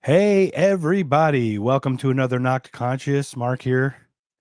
Hey, everybody. Welcome to another Knocked Conscious. Mark here.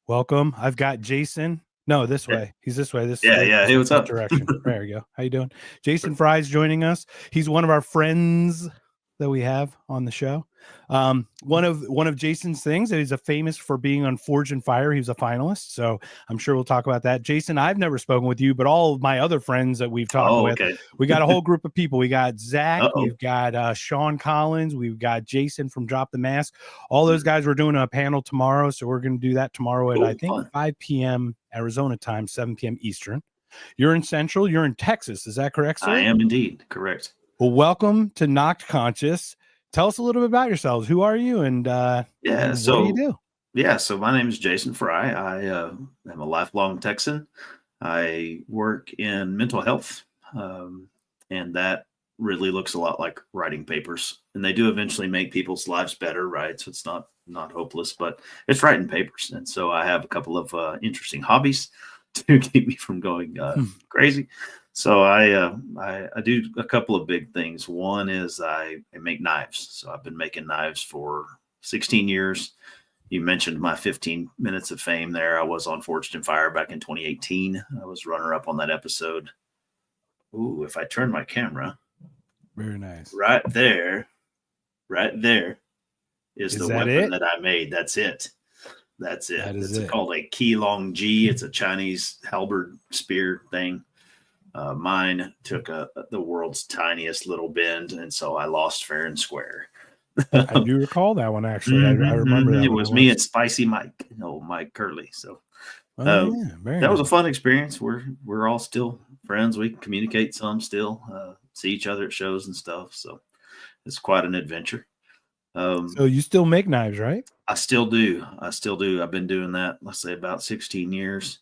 Welcome. I've got Jason. No, this way. He's this way. Yeah. Hey, what's This up? direction. There you go. How you doing? Jason Fry's joining us. He's one of our friends that we have on the show. One of Jason's things is famous for being on Forge and Fire. He was a finalist, so I'm sure we'll talk about that. Jason, I've never spoken with you, but all of my other friends that we've talked Oh, with, okay. we got a whole group of people. We got Zach, Uh-oh. we've got Sean Collins, we've got Jason from Drop the Mask. All those guys are doing a panel tomorrow, so we're going to do that tomorrow at I think Fun. 5 p.m. Arizona time, 7 p.m. Eastern. You're in Central. You're in Texas. Is that correct, sir? I am indeed. Correct. Well, welcome to Knocked Conscious. Tell us a little bit about yourselves. Who are you, and what do you do? Yeah, so my name is Jason Fry. I am a lifelong Texan. I work in mental health, and that really looks a lot like writing papers. And they do eventually make people's lives better, right? So it's not hopeless, but it's writing papers. And so I have a couple of interesting hobbies to keep me from going crazy. So I do a couple of big things. One is I make knives. So I've been making knives for 16 years. You mentioned my 15 minutes of fame there. I was on Forged in Fire back in 2018. I was runner up on that episode. Ooh, if I turn my camera. Very nice. Right there is the weapon that I made. That's it. It's called a Qi Long Ji. It's a Chinese halberd spear thing. Mine took the world's tiniest little bend, and so I lost fair and square. I do recall that one, actually. I remember that. It was me and Spicy Mike, Mike Curley. So that was a fun experience. We're all still friends. We communicate some still, see each other at shows and stuff. So it's quite an adventure. So you still make knives, right? I still do. I've been doing that, let's say, about 16 years.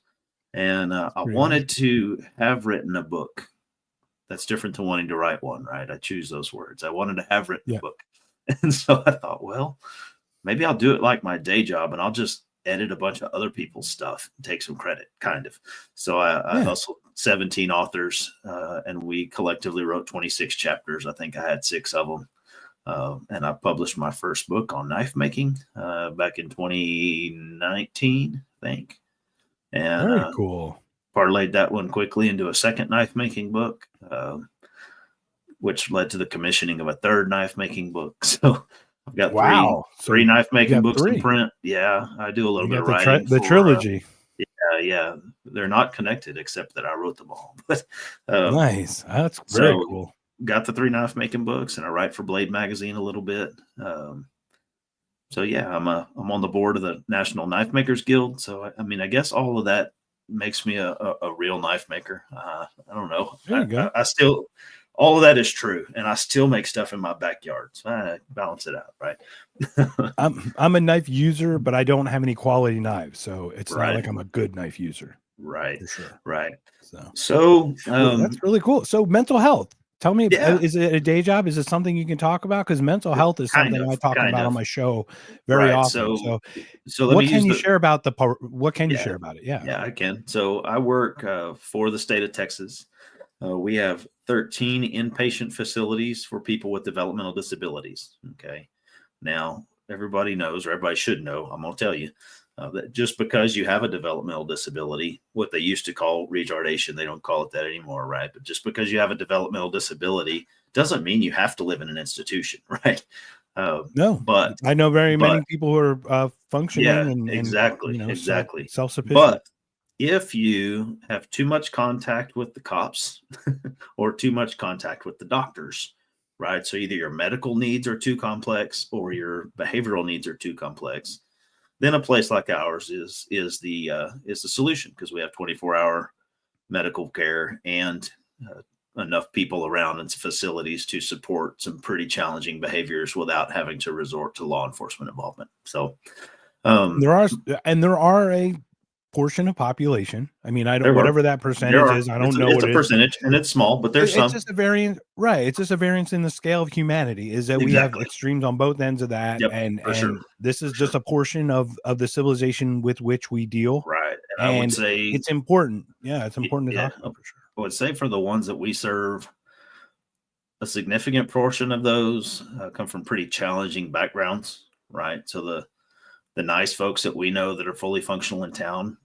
And I wanted to have written a book. That's different to wanting to write one, right? I choose those words. I wanted to have written a book. And so I thought, well, maybe I'll do it like my day job and I'll just edit a bunch of other people's stuff and take some credit, kind of. So I hustled 17 authors and we collectively wrote 26 chapters. I think I had 6 of them. And I published my first book on knife making back in 2019, I think. And very cool. Parlayed that one quickly into a second knife making book, which led to the commissioning of a third knife making book. So I've got three knife making books in print. Yeah, I do a little bit of writing. The trilogy. Yeah, they're not connected except that I wrote them all. But nice. That's very cool. Got the 3 knife making books, and I write for Blade Magazine a little bit. So yeah, I'm on the board of the National Knife Makers Guild. So I mean, I guess all of that makes me a real knife maker. I don't know. There you go. I still, all of that is true, and I still make stuff in my backyard. So I balance it out, right? I'm a knife user, but I don't have any quality knives, so it's not like I'm a good knife user. Right. For sure. Right. So that's really cool. So mental health. Tell me, is it a day job? Is it something you can talk about? Because mental health is something I talk about on my show very often. So what can you share about what can you share about it? Yeah, I can. So I work for the state of Texas. We have 13 inpatient facilities for people with developmental disabilities. Okay. Now, everybody knows, or everybody should know, I'm going to tell you, that just because you have a developmental disability, what they used to call retardation, they don't call it that anymore, right? But just because you have a developmental disability doesn't mean you have to live in an institution, right? No, but I know many people who are functioning. Yeah, exactly. Self-sufficient. But if you have too much contact with the cops or too much contact with the doctors, right? So either your medical needs are too complex or your behavioral needs are too complex, then a place like ours is the solution, because we have 24-hour medical care and enough people around in facilities to support some pretty challenging behaviors without having to resort to law enforcement involvement. So there are a portion of population. I mean, I don't, whatever that percentage is, I don't know. It's a percentage, and it's small, but there's some. It's just a variance, right? It's just a variance in the scale of humanity. Is that we have extremes on both ends of that, and this is just a portion of the civilization with which we deal, right? And I would say it's important. Yeah, it's important to talk about for sure. I would say for the ones that we serve, a significant portion of those come from pretty challenging backgrounds, right? So the nice folks that we know that are fully functional in town,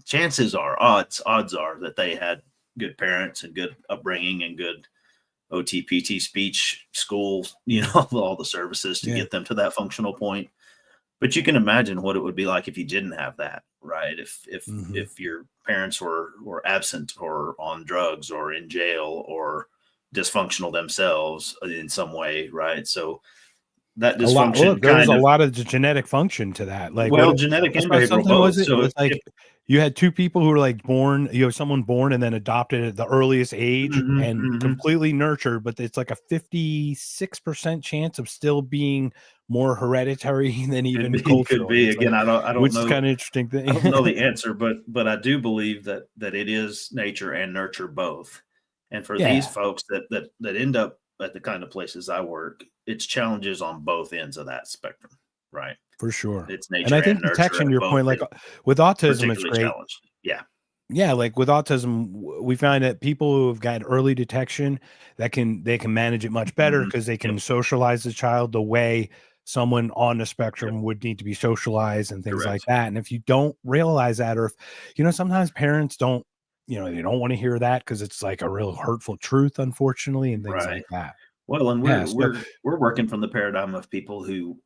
chances are, odds are that they had good parents and good upbringing and good OTPT speech school, all the services to get them to that functional point. But you can imagine what it would be like if you didn't have that, right? If your parents were absent or on drugs or in jail or dysfunctional themselves in some way, right? So that dysfunction there's a lot of genetic function to that. Like, genetic and behavioral both. It was like you had two people who were like born, someone born and then adopted at the earliest age and completely nurtured, but it's like a 56% chance of still being more hereditary than even cultural. Could be. Again, I don't know. Which is kind of interesting thing. I don't know the answer, but I do believe that it is nature and nurture both. And for these folks that end up at the kind of places I work, it's challenges on both ends of that spectrum, right? For sure. It's nature and I think nurture. Detection, your point, like with autism, it's great. Yeah. Yeah, like with autism, we find that people who have got early detection they can manage it much better because they can socialize the child the way someone on the spectrum would need to be socialized and things like that. And if you don't realize that, or if sometimes parents don't, they don't want to hear that because it's like a real hurtful truth, unfortunately, and things like that. Well, and we're working from the paradigm of people who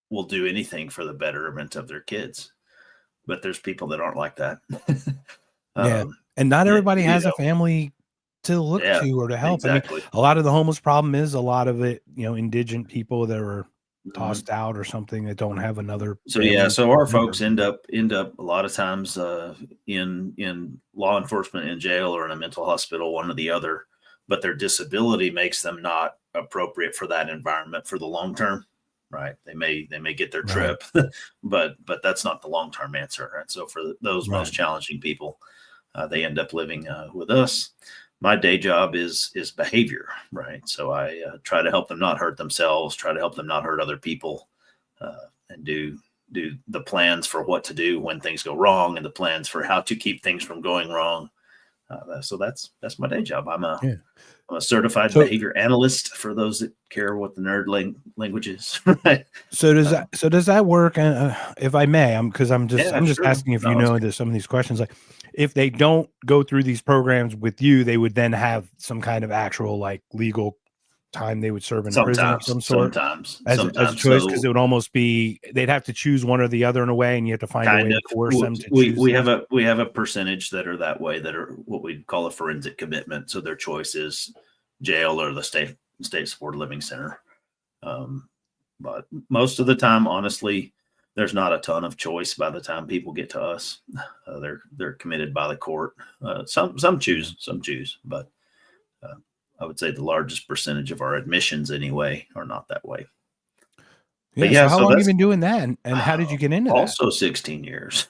will do anything for the betterment of their kids, but there's people that aren't like that. And not everybody has a family to look to or to help. Exactly. I mean, a lot of the homeless problem is a lot of it, indigent people that are tossed out or something that don't have another. So our folks end up a lot of times in law enforcement, in jail, or in a mental hospital, one or the other, but their disability makes them not appropriate for that environment for the long term. Right. They may get their trip, but that's not the long-term answer. And so for those most challenging people, they end up living with us. My day job is behavior, right? So I try to help them not hurt themselves, try to help them not hurt other people, and do the plans for what to do when things go wrong and the plans for how to keep things from going wrong. So that's my day job. I'm a certified behavior analyst for those that care what the nerd language is. Right. So does that work? If I may, I'm just asking if some of these questions, like if they don't go through these programs with you, they would then have some kind of actual like legal time they would serve in prison of some sort. Sometimes as a choice, because it would almost be they'd have to choose one or the other in a way, and you have to find a way to force them to choose. We have a percentage that are that way, that are what we call a forensic commitment. So their choice is jail or the state supported living center. But most of the time, honestly, there's not a ton of choice by the time people get to us. They're committed by the court. Some choose, but I would say the largest percentage of our admissions anyway are not that way. So how long have you been doing that, and how did you get into that? Also 16 years.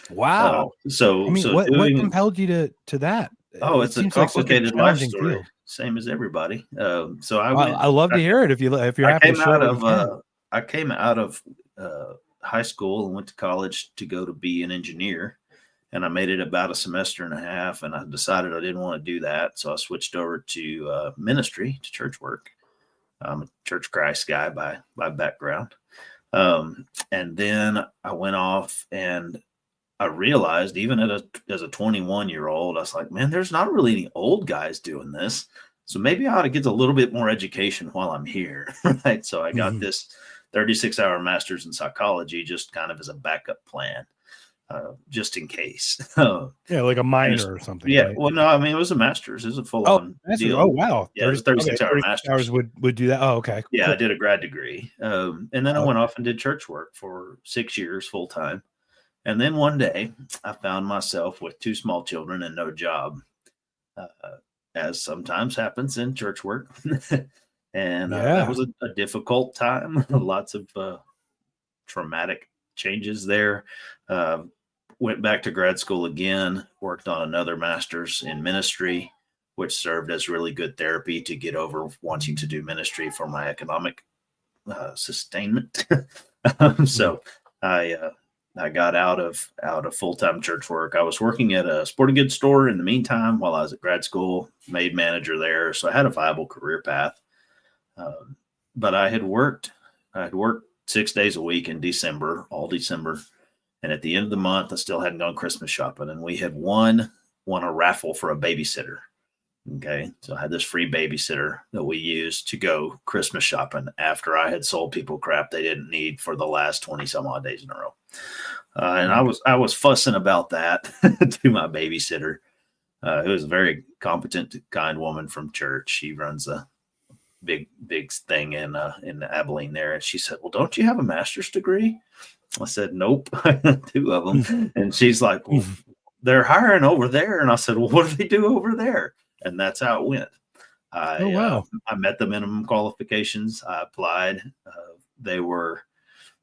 Wow. What compelled you to that? It's a complicated life story. Field. Same as everybody. I love to hear it if you're happy to share it. I came out of high school and went to college to go to be an engineer. And I made it about a semester and a half, and I decided I didn't want to do that. So I switched over to ministry, to church work. I'm a Church Christ guy by background. And then I went off and I realized, even as a 21-year-old, I was like, man, there's not really any old guys doing this. So maybe I ought to get a little bit more education while I'm here. Right. So I got this 36-hour master's in psychology just kind of as a backup plan. Just in case. Like a minor or something. Yeah. Right? Well, no, I mean, it was a master's. It was a full-on deal. Oh, wow. Yeah, it was 36-hour master's. Hours would do that. Oh, okay. Yeah, cool. I did a grad degree. And then I went off and did church work for 6 years full-time. And then one day I found myself with 2 small children and no job, as sometimes happens in church work. And that was a difficult time. Lots of traumatic changes there. Went back to grad school again, worked on another master's in ministry, which served as really good therapy to get over wanting to do ministry for my economic sustainment. So I got out of full-time church work. I was working at a sporting goods store in the meantime while I was at grad school, made manager there. So I had a viable career path. But I had worked 6 days a week in December, all December. And at the end of the month, I still hadn't gone Christmas shopping. And we had won a raffle for a babysitter. Okay. So I had this free babysitter that we used to go Christmas shopping after I had sold people crap they didn't need for the last 20 some odd days in a row. And I was fussing about that to my babysitter. It was a very competent, kind woman from church. She runs a big thing in Abilene there. And she said, "Well, don't you have a master's degree?" I said, "Nope, I got 2 of them." And she's like, "Well, they're hiring over there." And I said, "Well, what do they do over there?" And that's how it went. I met the minimum qualifications. I applied. They were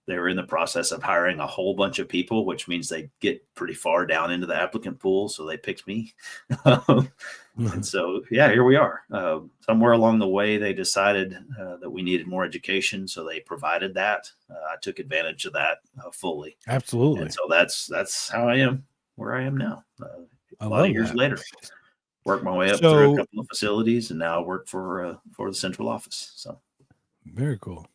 in the process of hiring a whole bunch of people, which means they get pretty far down into the applicant pool. So they picked me. And so, yeah, here we are. Somewhere along the way, they decided that we needed more education. So they provided that. I took advantage of that fully. Absolutely. And so that's how I am where I am now. A lot of years later. Worked my way up through a couple of facilities, and now I work for the central office. So very cool.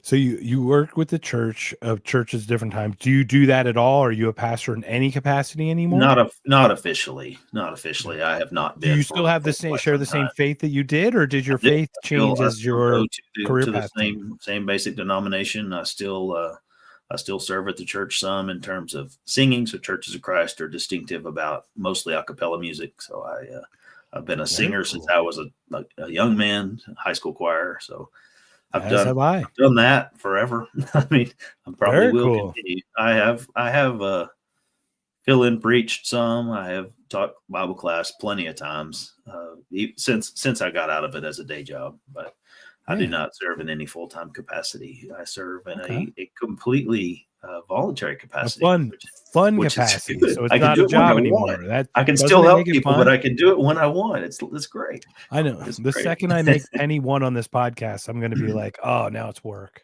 So you work with the church of churches different times. Do you do that at all? Are you a pastor in any capacity anymore? Not officially. I have not been. Do you still have the same faith that you did, or did your faith change as your career path? The same basic denomination. I still serve at the church some in terms of singing. So Churches of Christ are distinctive about mostly a cappella music. So I've been a singer since I was a young man, high school choir. So I've done that forever. I mean, I probably will continue. I have fill in preached some. I have taught Bible class plenty of times since I got out of it as a day job, but I do not serve in any full-time capacity. I serve in a completely voluntary capacity. Fun capacity. So it's not a job anymore. I can still help people, but I can do it when I want. It's great. I know. Second I make anyone on this podcast, I'm going to be like, oh, now it's work.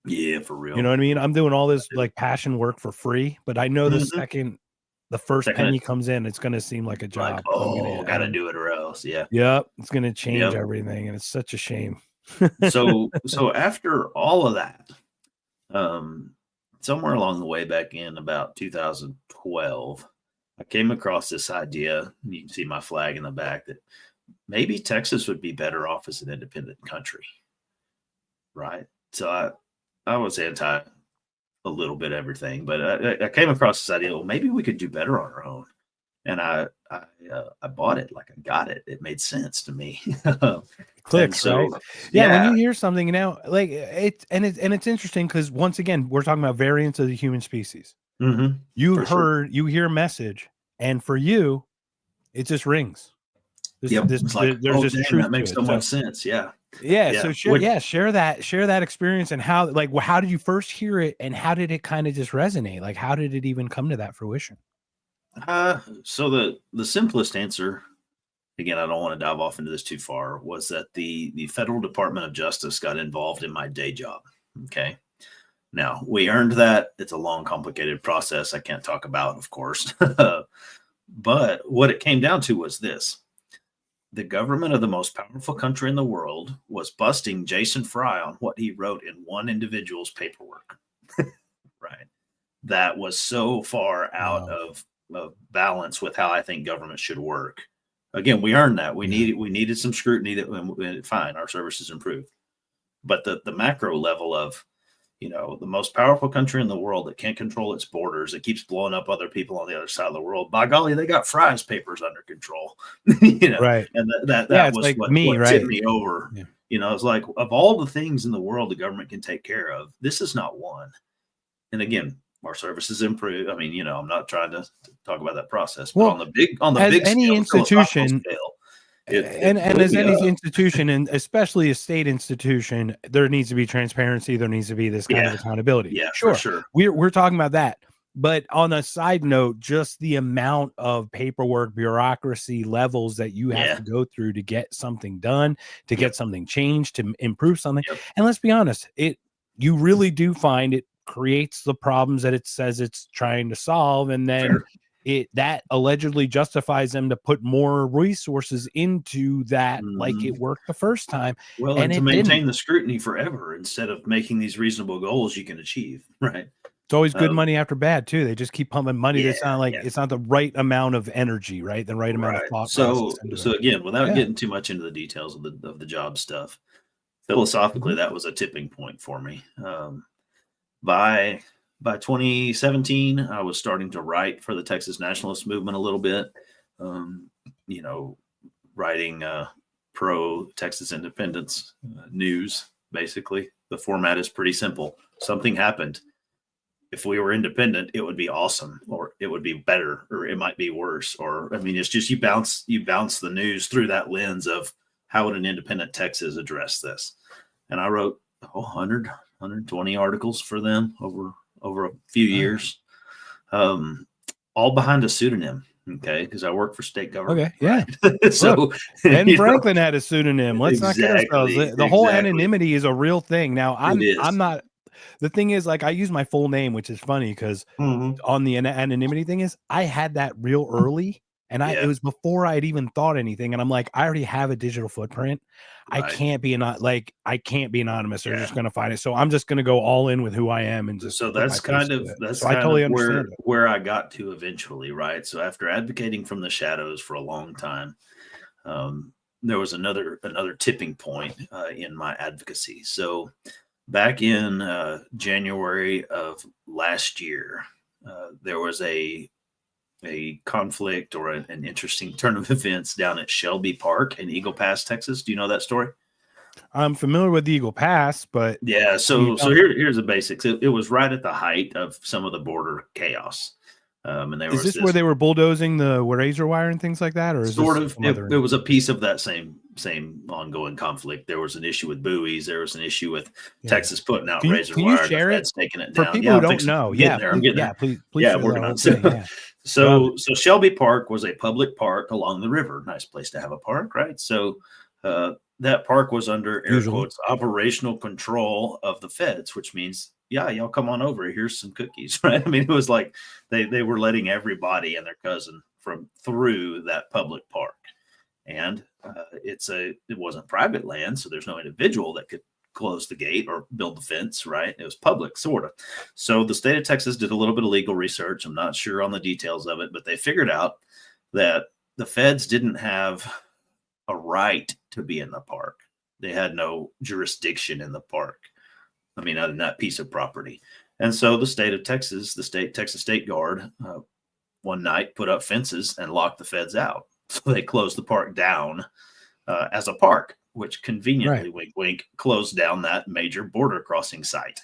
Yeah, for real. You know what I mean? I'm doing all this like passion work for free, but I know the first penny comes in, it's going to seem like a job. Like, got to do it or else. Yeah. Yep. It's going to change everything. And it's such a shame. So after all of that, somewhere along the way back in about 2012, I came across this idea. You can see my flag in the back that maybe Texas would be better off as an independent country. Right. So I was anti a little bit everything, but I came across this idea. Well, maybe we could do better on our own. And I bought it. Like I got it. It made sense to me. Clicks, right? Yeah. When you hear something now, like it's interesting because once again, we're talking about variants of the human species. Mm-hmm. You hear a message, and for you, it just rings. There's this truth. That makes so much sense. Yeah. So share that experience and how did you first hear it, and how did it kind of just resonate? Like, how did it even come to that fruition? So the simplest answer, again, I don't want to dive off into this too far, was that the Federal Department of Justice got involved in my day job. Okay. Now we earned that. It's a long, complicated process I can't talk about, of course. But what it came down to was this. The government of the most powerful country in the world was busting Jason Fry on what he wrote in one individual's paperwork. Right. That was so far out of balance with how I think government should work. Again, we earned that. We needed some scrutiny. That fine, our services improved, but the macro level of, the most powerful country in the world that can't control its borders, it keeps blowing up other people on the other side of the world. By golly, they got Fry's papers under control. Right? And that was like what tipped me over. Yeah. It's like, of all the things in the world the government can take care of, this is not one. And again, our services improve. I mean, I'm not trying to talk about that process, but on the big any institution scale, as any institution, and especially a state institution, there needs to be transparency. There needs to be this kind of accountability. Yeah, sure. For sure. We're talking about that. But on a side note, just the amount of paperwork, bureaucracy levels that you have to go through to get something done, to get something changed, to improve something. And let's be honest, you really do find it creates the problems that it says it's trying to solve, and then Fair. that allegedly justifies them to put more resources into that, like Mhm. it worked the first time, Well, and and to it didn't. maintain the scrutiny forever instead of making these reasonable goals you can achieve, right? It's always good Um, money after bad too. They just keep pumping money yeah, that's not like yeah, it's not the right amount of energy, right? The right amount of right. thought process So, into so it. again, without Yeah. getting too much into the details of the job stuff, philosophically, Mhm. that was a tipping point for me. By by 2017, I was starting to write for the Texas nationalist movement a little bit. Um, you know, writing pro Texas independence news. Basically, the format is pretty simple. Something happened. If we were independent, it would be awesome, or it would be better, or it might be worse. Or I mean, it's just you bounce the news through that lens of how would an independent Texas address this. And I wrote 120 articles for them over a few Wow. years, um, all behind a pseudonym. Okay, because I work for state government, Okay. Yeah. right? Look, So Ben you know, Franklin had a pseudonym. Let's not kid ourselves. exactly, The whole exactly. anonymity is a real thing. Now, It I'm is. not. The thing is, like, I use my full name, which is funny because Mhm. on the anonymity thing is I had that real early, and it Yeah, was before I had even thought anything, and I'm like, I already have a digital footprint. right. I can't be anonymous. They're Yeah. just gonna find it. So I'm just gonna go all in with who I am and just So put my face to it. that's So I kind of totally understand it. where I got to eventually, right? So after advocating from the shadows for a long time, um, there was another tipping point in my advocacy. So back in January of last year, there was a conflict or an interesting turn of events down at Shelby Park in Eagle Pass, Texas. Do you know that story? I'm familiar with Eagle Pass, but Yeah. can you So tell here's the basics. It was right at the height of some of the border chaos, and there is was this where this they were bulldozing the razor wire and things like that, or is sort this of some other it was a piece of that same ongoing conflict. There was an issue with buoys. There was an issue with yeah. Texas putting out razor Can you wire and the share it feds taking it for down. people Yeah, who I'm don't fixing. know? I'm getting Yeah, there. I'm getting there. please Yeah, I'm share the working on whole it. thing. Yeah. Love it. So Shelby Park was a public park along the river. Nice place to have a park, right? So that park was under air Usually. quotes operational control of the feds, which means yeah, y'all come on over. Here's some cookies, right? I mean, it was like they were letting everybody and their cousin from through that public park, and it wasn't private land, so there's no individual that could close the gate or build the fence, right? It was public, sort of. So the state of Texas did a little bit of legal research. I'm not sure on the details of it, but they figured out that the feds didn't have a right to be in the park. They had no jurisdiction in the park. I mean, in that piece of property. And so the state of Texas, Texas State Guard, one night put up fences and locked the feds out. So they closed the park down as a park, which Right. conveniently, wink, wink, closed down that major border crossing site.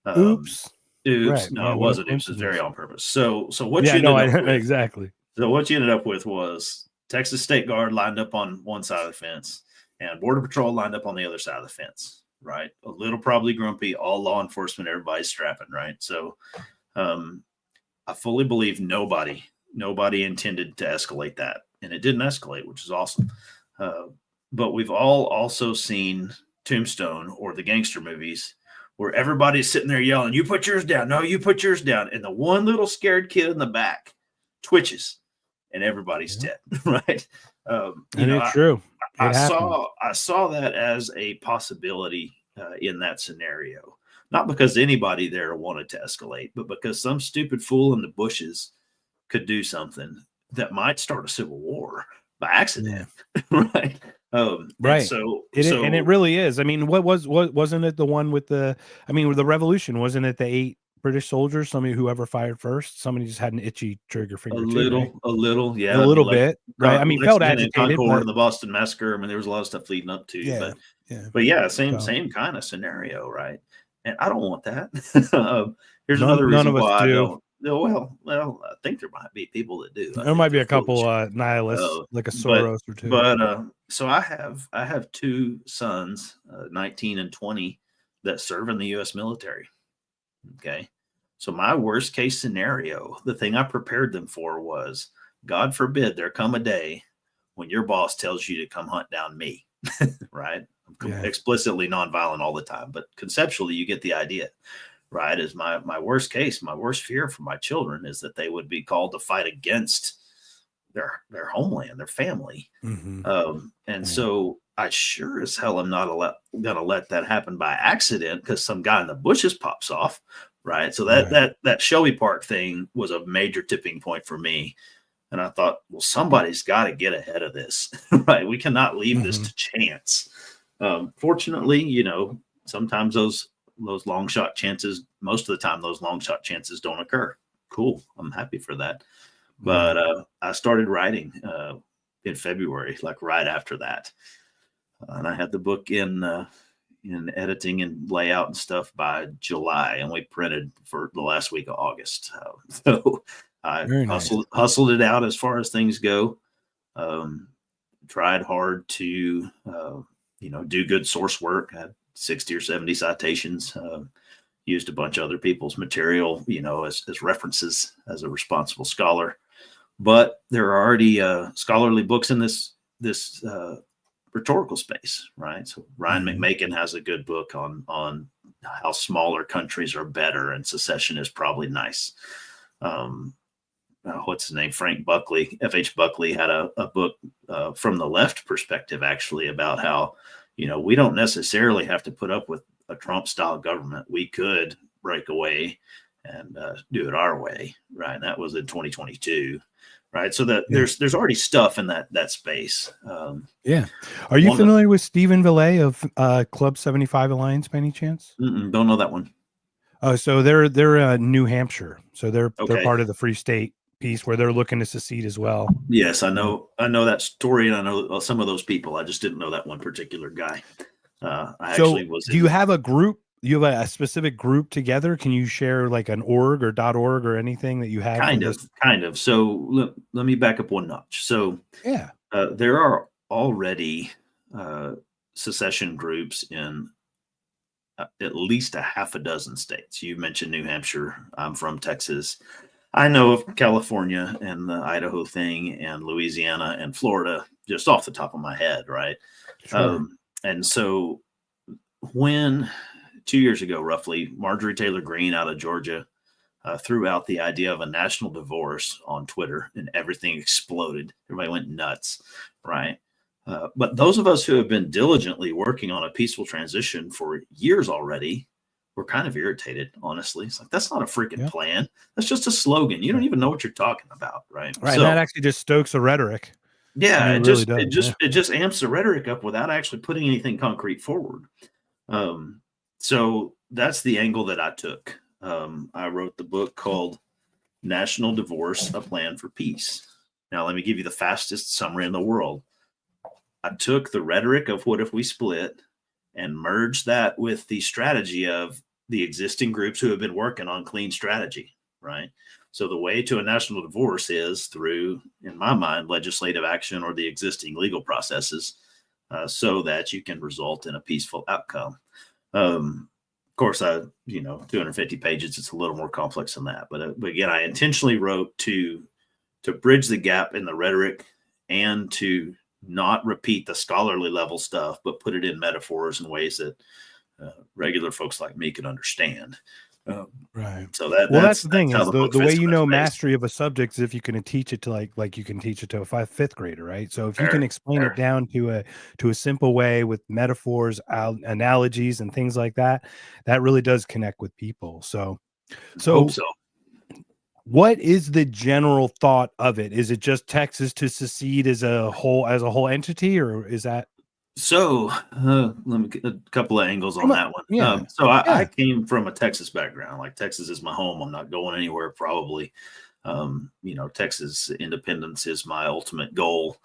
Um, Oops. oops, Right. no, Man, it what a wasn't. Oops, it was very coincidence. on purpose. So what Yeah, you no, ended I up with exactly. so what you ended up with was Texas State Guard lined up on one side of the fence and Border Patrol lined up on the other side of the fence, right? A little probably grumpy, all law enforcement, everybody's strapping, right? So um, I fully believe nobody intended to escalate that. And it didn't escalate, which is awesome. Uh, but we've all also seen Tombstone or the gangster movies where everybody's sitting there yelling, you put yours down. No, you put yours down. And the one little scared kid in the back twitches and everybody's Yeah. dead, right? And it's true. It happens. I saw that as a possibility in that scenario, not because anybody there wanted to escalate, but because some stupid fool in the bushes could do something that might start a civil war by accident, Yeah. right? And Right. And it so really is. I mean, what wasn't it the one with the I mean, with the revolution, wasn't it the 8 British soldiers, somebody whoever fired first? Somebody just had an itchy trigger finger too, right? a little, A yeah. little bit, right? I mean, felt Lexington and agitated, Concord but and the Boston Massacre. I mean, there was a lot of stuff leading up to, yeah. Yeah. but yeah, So, same kind of scenario, right? And I don't want that. Here's another none reason of us why I do. don't. No, well, I think there might be people that do. I There think might be they're a couple foolish. nihilists Uh, like a but Soros or two. so I have two sons, 19 and 20, that serve in the U.S. military. Okay, so my worst case scenario, the thing I prepared them for was, God forbid there come a day when your boss tells you to come hunt down me, right? I'm Yeah. explicitly nonviolent all the time, but conceptually you get the idea. right? Is my worst case, my worst fear for my children is that they would be called to fight against their homeland, their family. Mm-hmm. And Yeah. so I sure as hell am not going to let that happen by accident because some guy in the bushes pops off, right? So that Shelby Park thing was a major tipping point for me. And I thought, well, somebody's got to get ahead of this, right? We cannot leave this to chance. Fortunately, sometimes those long shot chances, most of the time, those long shot chances don't occur. Cool. I'm happy for that. But I started writing in February, like right after that. And I had the book in editing and layout and stuff by July, and we printed for the last week of August. So I hustled it out as far as things go. Tried hard to do good source work. I had 60 or 70 citations. Used a bunch of other people's material, as references as a responsible scholar. But there are already scholarly books in this rhetorical space, right? So Ryan McMakin has a good book on how smaller countries are better, and secession is probably nice. What's his name? Frank Buckley, F.H. Buckley had a book from the left perspective, actually, about how, we don't necessarily have to put up with a Trump-style government. We could break away and do it our way, right? And that was in 2022. Right. So that there's already stuff in that space. Are you familiar with Stephen Villay of Club 75 Alliance by any chance? Don't know that one. Oh, so they're New Hampshire. So they're part of the Free State piece where they're looking to secede as well. Yes, I know that story, and I know some of those people. I just didn't know that one particular guy. Do you have a group? You have a specific group together? Can you share like an org or .org or anything that you have? Kind of. So let me back up one notch. So there are already secession groups in at least a half a dozen states. You mentioned New Hampshire. I'm from Texas. I know of California and the Idaho thing and Louisiana and Florida just off the top of my head, right? Sure. And so when 2 years ago, roughly, Marjorie Taylor Greene out of Georgia threw out the idea of a national divorce on Twitter, and everything exploded. Everybody went nuts, right? But those of us who have been diligently working on a peaceful transition for years already, we're kind of irritated, honestly. It's like, that's not a freaking plan. That's just a slogan. You don't even know what you're talking about, right? Right. So, that actually just stokes the rhetoric. Yeah, I mean, it just amps the rhetoric up without actually putting anything concrete forward. So that's the angle that I took. I wrote the book called National Divorce, A Plan for Peace. Now, let me give you the fastest summary in the world. I took the rhetoric of what if we split and merged that with the strategy of the existing groups who have been working on clean strategy, right? So the way to a national divorce is through, in my mind, legislative action or the existing legal processes so that you can result in a peaceful outcome. Of course, 250 pages, it's a little more complex than that. But again, I intentionally wrote to bridge the gap in the rhetoric and to not repeat the scholarly level stuff, but put it in metaphors and ways that regular folks like me could understand. Right. So that's the thing is the way mastery of a subject is if you can teach it to like you can teach it to a fifth grader, right? So if you can explain it down to a simple way with metaphors, analogies, and things like that, that really does connect with people. So what is the general thought of it? Is it just Texas to secede as a whole entity, or is that? So let me get a couple of angles on that one. I came from a Texas background. Like, Texas is my home. I'm not going anywhere probably. Texas independence is my ultimate goal.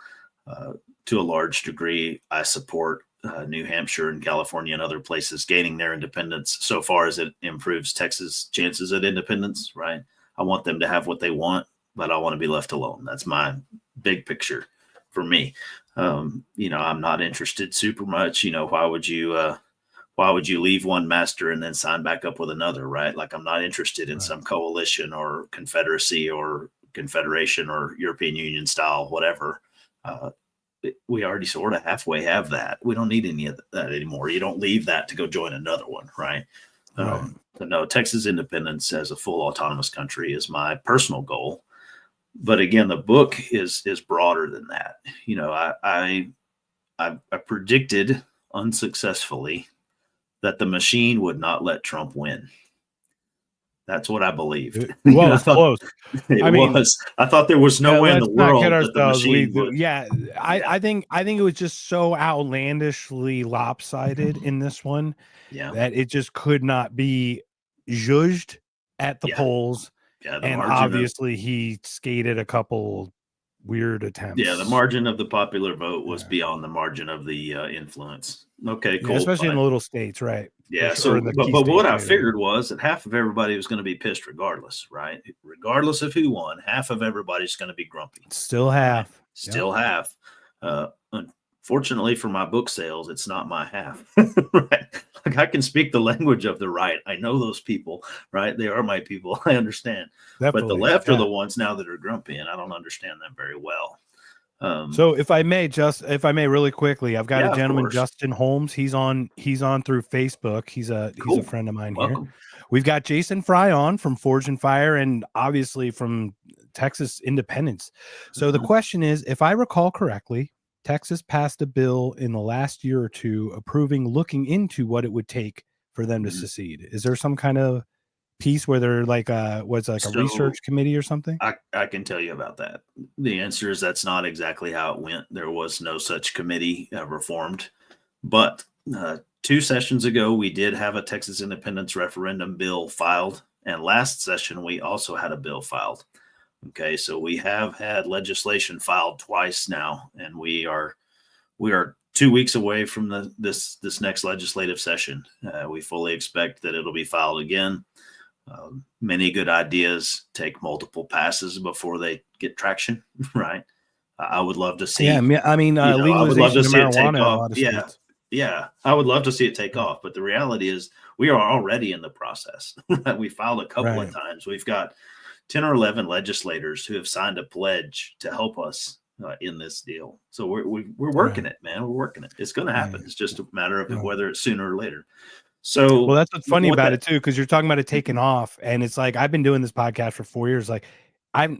To a large degree, I support New Hampshire and California and other places gaining their independence so far as it improves Texas' chances at independence, right? I want them to have what they want, but I want to be left alone. That's my big picture for me. I'm not interested super much. Why would you leave one master and then sign back up with another, right? Like, I'm not interested in some coalition or confederacy or confederation or European Union style, whatever. We already sort of halfway have that. We don't need any of that anymore. You don't leave that to go join another one, right? Right. But no, Texas independence as a full autonomous country is my personal goal. But again, the book is broader than that. You know, I predicted unsuccessfully that the machine would not let Trump win. That's what I believed. Well, it's close. I mean, I thought there was no way in the world that the machine would. Yeah, I think it was just so outlandishly lopsided in this one that it just could not be judged at the polls. Yeah, and obviously he skated a couple weird attempts. Yeah, the margin of the popular vote was beyond the margin of the influence. Okay, cool. Especially in the little states, right? Yeah. So, but what I figured was that half of everybody was going to be pissed regardless, right? Regardless of who won, half of everybody's going to be grumpy. Still half. Right? Still half. Unfortunately for my book sales, it's not my half. Right? Like I can speak the language of the right. I know those people, right? They are my people. I understand. Definitely. But the left are the ones now that are grumpy, and I don't understand them very well. So if I may really quickly, I've got a gentleman, Justin Holmes. He's on through Facebook. He's a friend of mine here. We've got Jason Fry on from Forge and Fire and obviously from Texas Independence. So the question is, if I recall correctly, Texas passed a bill in the last year or two looking into what it would take for them to secede. Is there some kind of piece where they're like a research committee or something? I can tell you about that. The answer is that's not exactly how it went. There was no such committee ever formed. But 2 sessions ago, we did have a Texas independence referendum bill filed. And last session, we also had a bill filed. Okay, so we have had legislation filed twice now, and we are 2 weeks away from this next legislative session. We fully expect that it'll be filed again. Many good ideas take multiple passes before they get traction, right? I would love to see. Yeah, I mean, legalization of marijuana. Yeah, I would love to see it take off. But the reality is, we are already in the process. We filed a couple of times. We've got 10 or 11 legislators who have signed a pledge to help us in this deal. So we're working it, man. We're working it. It's going to happen. It's just a matter of whether it's sooner or later. So, well, that's what's funny about it too, because you're talking about it taking off, and it's like I've been doing this podcast for 4 years. Like,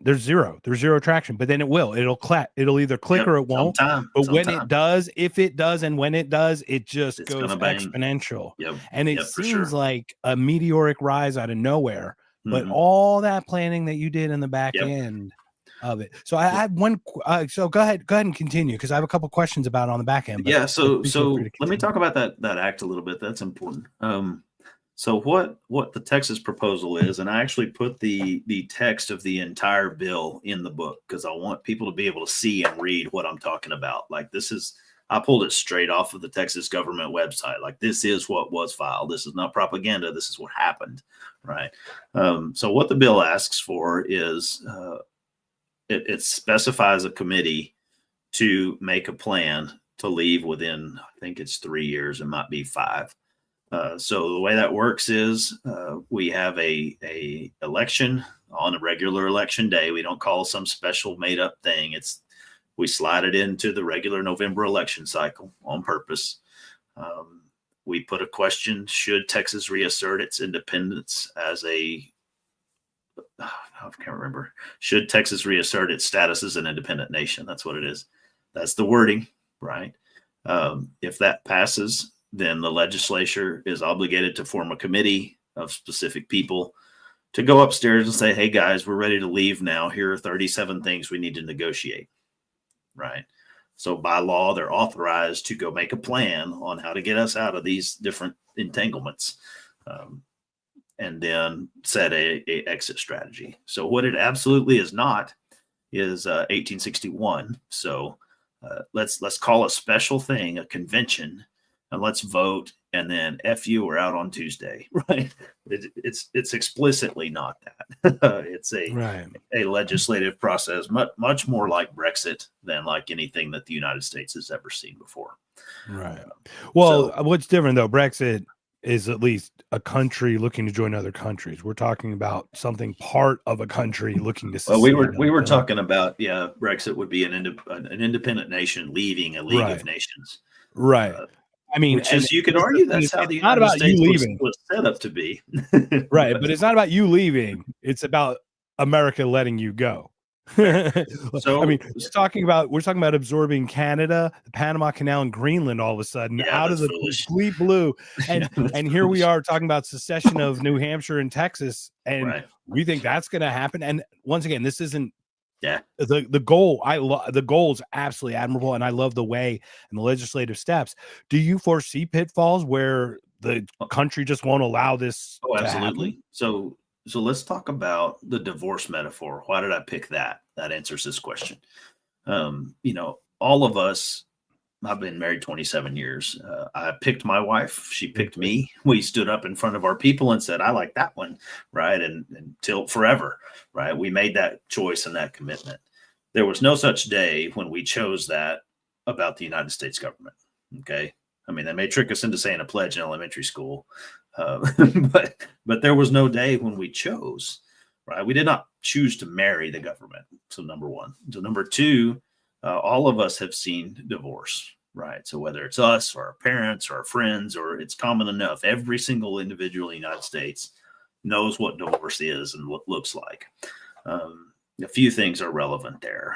there's zero traction, but then it'll either click or it won't. But when it does, if it does, and when it does, it just goes exponential. And it seems like a meteoric rise out of nowhere. But all that planning that you did in the back end of it. So I had one. So go ahead and continue, because I have a couple questions about it on the back end. So let me talk about that act a little bit. That's important. So what the Texas proposal is, and I actually put the text of the entire bill in the book because I want people to be able to see and read what I'm talking about. Like I pulled it straight off of the Texas government website. Like, this is what was filed. This is not propaganda. This is what happened, right? So what the bill asks for is it specifies a committee to make a plan to leave within, I think it's 3 years. It might be 5. So the way that works is we have a election on a regular election day. We don't call some special made up thing. We slide it into the regular November election cycle on purpose. We put a question: should Texas reassert its independence as I can't remember. Should Texas reassert its status as an independent nation? That's what it is. That's the wording, right? If that passes, then the legislature is obligated to form a committee of specific people to go upstairs and say, hey, guys, we're ready to leave now. Here are 37 things we need to negotiate, right? So by law, they're authorized to go make a plan on how to get us out of these different entanglements, and then set a exit strategy. So what it absolutely is not is 1861. So let's call a special thing a convention, and let's vote, and then F you, we're out on Tuesday, right? It's explicitly not that. It's a legislative process, much more like Brexit than like anything that the United States has ever seen before. Right. Well, what's different though? Brexit is at least a country looking to join other countries. We're talking about something part of a country looking to. Well, we were talking about Brexit would be an independent nation leaving a League of Nations. Right. I mean, which is, you could argue that's how the it's not United about you States leaving. was set up to be. Right, but it's not about you leaving. It's about America letting you go. So I mean, we're talking about absorbing Canada, the Panama Canal, and Greenland all of a sudden out of the complete blue. And and here we are talking about secession of New Hampshire and Texas, and we think that's going to happen. And once again, this isn't the goal. The goal is absolutely admirable, and I love the way and the legislative steps. Do you foresee pitfalls where the country just won't allow this? Oh, absolutely. So let's talk about the divorce metaphor. Why did I pick that? That answers this question. All of us, I've been married 27 years. I picked my wife. She picked me. We stood up in front of our people and said, I like that one, right? And till forever, right? We made that choice and that commitment. There was no such day when we chose that about the United States government, okay? I mean, they may trick us into saying a pledge in elementary school, but there was no day when we chose, right? We did not choose to marry the government. So number one. So number two, all of us have seen divorce, right? So whether it's us or our parents or our friends, or it's common enough, every single individual in the United States knows what divorce is and what it looks like. A few things are relevant there.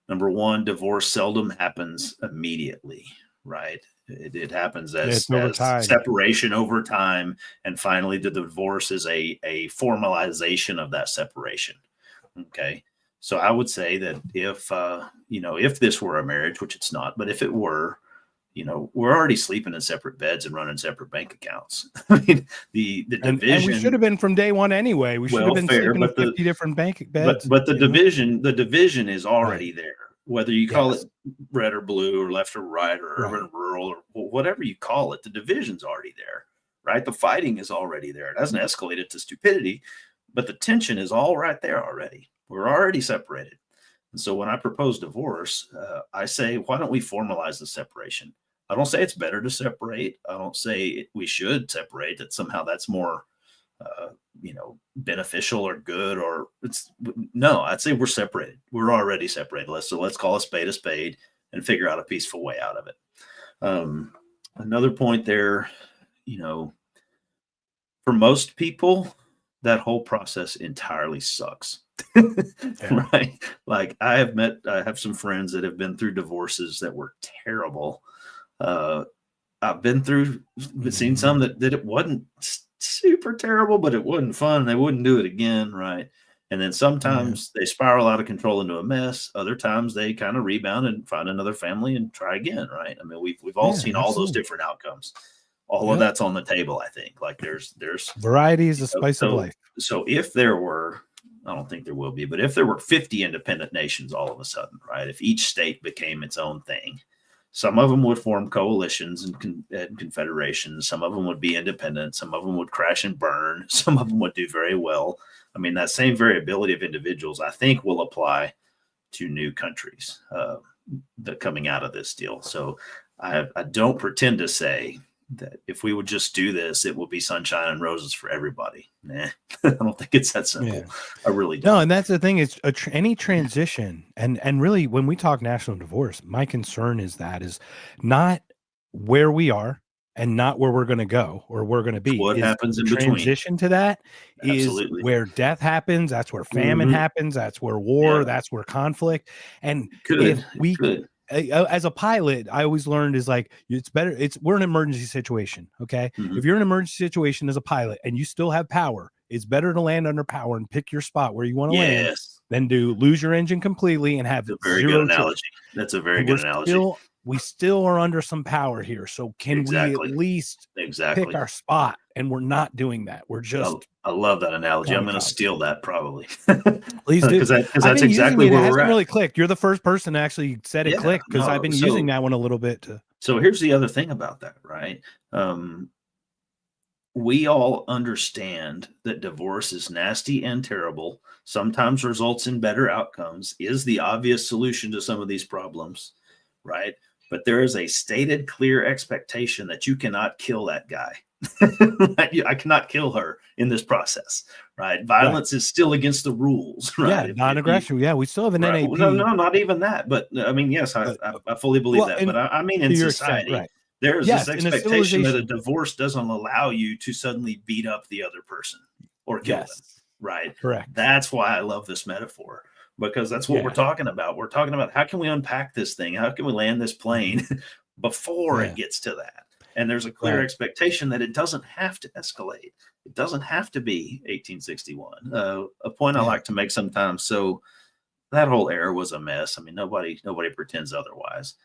Number one, divorce seldom happens immediately, right? It happens as separation over time, and finally the divorce is a formalization of that separation. Okay, so I would say that if this were a marriage, which it's not, but if it were, we're already sleeping in separate beds and running separate bank accounts. I mean, the division, and we should have been from day one anyway. We should have been sleeping in 50 different bank beds. But the division is already there. Whether you call it red or blue or left or right or urban or rural or whatever you call it, the division's already there, right? The fighting is already there. It hasn't escalated to stupidity, but the tension is all right there already. We're already separated. And so when I propose divorce, I say, why don't we formalize the separation? I don't say it's better to separate. I don't say we should separate, that somehow that's more beneficial or good, or no, I'd say we're separated. We're already separated. Let's call a spade and figure out a peaceful way out of it. Another point there, for most people, that whole process entirely sucks. Right? Like I have some friends that have been through divorces that were terrible. I've seen some that it wasn't super terrible, but it wasn't fun. They wouldn't do it again, right? And then sometimes they spiral out of control into a mess. Other times they kind of rebound and find another family and try again, right? I mean, we've all seen all those different outcomes. All of that's on the table, I think. Like there's variety is the spice of life. So if there were, I don't think there will be, but if there were 50 independent nations all of a sudden, right? If each state became its own thing, some of them would form coalitions and confederations. Some of them would be independent. Some of them would crash and burn. Some of them would do very well. I mean, that same variability of individuals, I think, will apply to new countries that coming out of this deal. So I don't pretend to say that if we would just do this, it will be sunshine and roses for everybody. Nah, I don't think it's that simple. Yeah. I really don't. No, and that's the thing. It's any transition, and really, when we talk national divorce, my concern is not where we are and not where we're going to go or we're going to be. What happens in transition between? To that Absolutely. Is where death happens. That's where famine happens. That's where war. That's where conflict. And if we could. As a pilot, I always learned is like, we're in an emergency situation. Okay. If you're in an emergency situation as a pilot and you still have power, it's better to land under power and pick your spot where you want to land than to lose your engine completely and have a very good analogy. That's a very good analogy. We still are under some power here. So can we at least pick our spot? And we're not doing that. We're just. I love that analogy. I'm going to steal that probably. Please do. Because that's exactly where we're at. Really clicked. You're the first person to actually said it clicked because I've been using that one a little bit. So here's the other thing about that, right? We all understand that divorce is nasty and terrible, sometimes results in better outcomes, is the obvious solution to some of these problems, right? But there is a stated clear expectation that you cannot kill that guy. I cannot kill her in this process, right? Violence is still against the rules, right? Yeah, non-aggression. We still have an NAP. No, not even that. But I mean, yes, I fully believe that. But I mean, in society, There's Yes, this in a expectation that a civilization. divorce doesn't allow you to suddenly beat up the other person or kill them, Yes, right? correct. That's why I love this metaphor, because that's what we're Yeah, talking about. We're talking about how can we unpack this thing? How can we land this plane before it yeah, gets to that? And there's a clear right. expectation that it doesn't have to escalate. It doesn't have to be 1861. A point I Yeah. like to make sometimes. So that whole era was a mess. I mean, nobody pretends otherwise.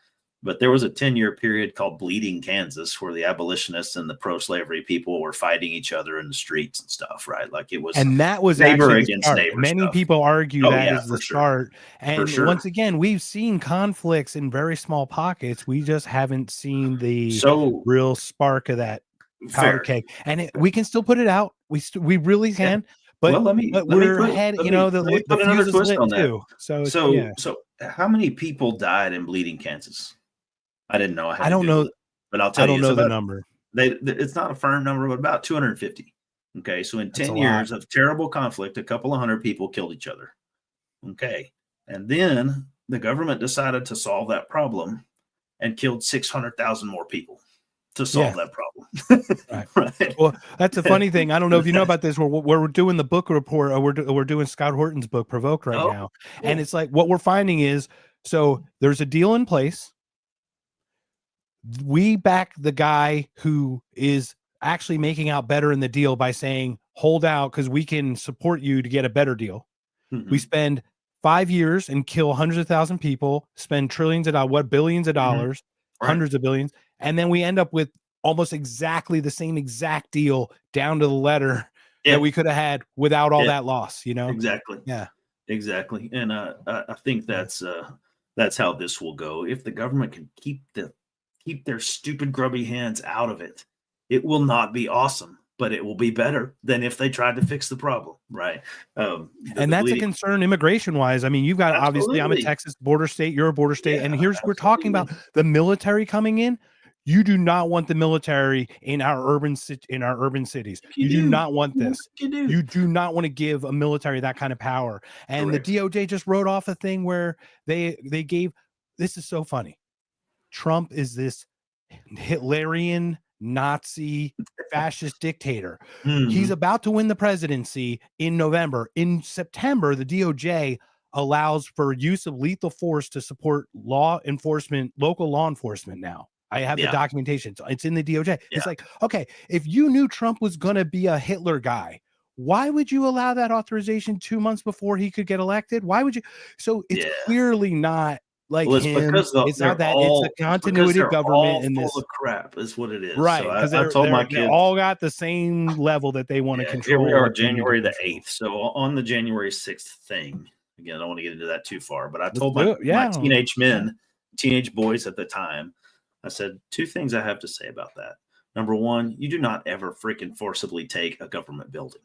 But there was a 10-year period called Bleeding Kansas where the abolitionists and the pro-slavery people were fighting each other in the streets and stuff, right? Like it was And that was neighbor actually the against start. neighbor Many stuff. people argue Oh that yeah, is the for sure. start. For And sure. once again, we've seen conflicts in very small pockets. We just haven't seen the So real spark of that powder fair. keg. And we can still put it out. We really Yeah. can. Well, But let me we're put ahead. let You me know, let me the put another fuse is twist lit on that. too. So So yeah, how many people died in Bleeding Kansas? I didn't know. I had I to don't Google know. it, but I'll I tell you, don't it's know the about number. it's not a firm number, but about 250. Okay, so in That's a 10 lot. years of terrible conflict, a couple of hundred people killed each other. Okay, and then the government decided to solve that problem and killed 600,000 more people to Yeah. solve that problem. Right. Right. Well, that's a funny thing. I don't know if you know about this. We're doing the book report, or we're doing Scott Horton's book, Provoked, right Oh, now, and cool. it's like what we're finding is so there's a deal in place. We back the guy who is actually making out better in the deal by saying, "Hold out because we can support you to get a better deal." We Mhm, spend 5 years and kill hundreds of thousand people, spend trillions of dollars, billions of mhm. dollars, Right. hundreds of billions, and then we end up with almost exactly the same exact deal down to the letter that Yeah. we could have had without all Yeah. that loss, you know? Exactly. Yeah. Exactly. And I think Yeah. that's how this will go. If the government can keep their stupid grubby hands out of it, it will not be awesome, but it will be better than if they tried to fix the problem. Right. And The that's a bleeding. concern immigration wise. I mean, you've got obviously I'm a Absolutely. Texas border state, you're a border state, Yeah. and here's we're talking about Absolutely. the military coming in. You do not want the military in our urban cities. If You do do, not want what this. you do. You do not want to give a military that kind of power. And the Correct. DOJ just wrote off a thing where they gave this is so funny. Trump is this Hitlerian Nazi fascist dictator. He's Mhm. about to win the presidency in November. In September, the DOJ allows for use of lethal force to support law enforcement, local law enforcement now. I have the Yeah. documentation. It's in the DOJ. Yeah. It's like, okay, if you knew Trump was going to be a Hitler guy, why would you allow that authorization 2 months before he could get elected? Why would you? So it's Yeah. clearly not like Well, it's him. because It's not that. It's the it's because continuity of they're all government in full this. of crap is what it is. So Right, because I told my they're kids, all got the same level that they want to yeah, here we control are, what they need to January the control. 8th. So on the January 6th thing, again, I don't want to get into that too far, but I Let's told do it. my Yeah. teenage Yeah. men, teenage boys at the time, I said, two things I have to say about that. Number one, you do not ever freaking forcibly take a government building.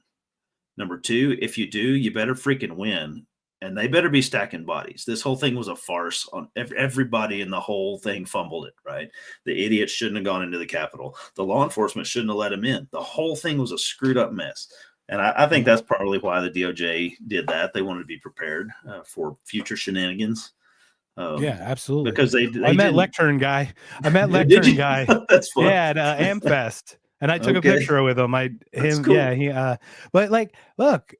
Number two, if you do, you better freaking win. And they better be stacking bodies. This whole thing was a farce. On everybody in the whole thing fumbled it, right? The idiots shouldn't have gone into the Capitol. The law enforcement shouldn't have let him in. The whole thing was a screwed up mess. And I think that's probably why the DOJ did that. They wanted to be prepared for future shenanigans. Yeah, absolutely. Because they I met didn't. Lectern guy. I met Did Lectern you? guy. That's fun. Yeah, at Amfest. And I took a Okay. picture with him. That's Yeah, cool. but like, look,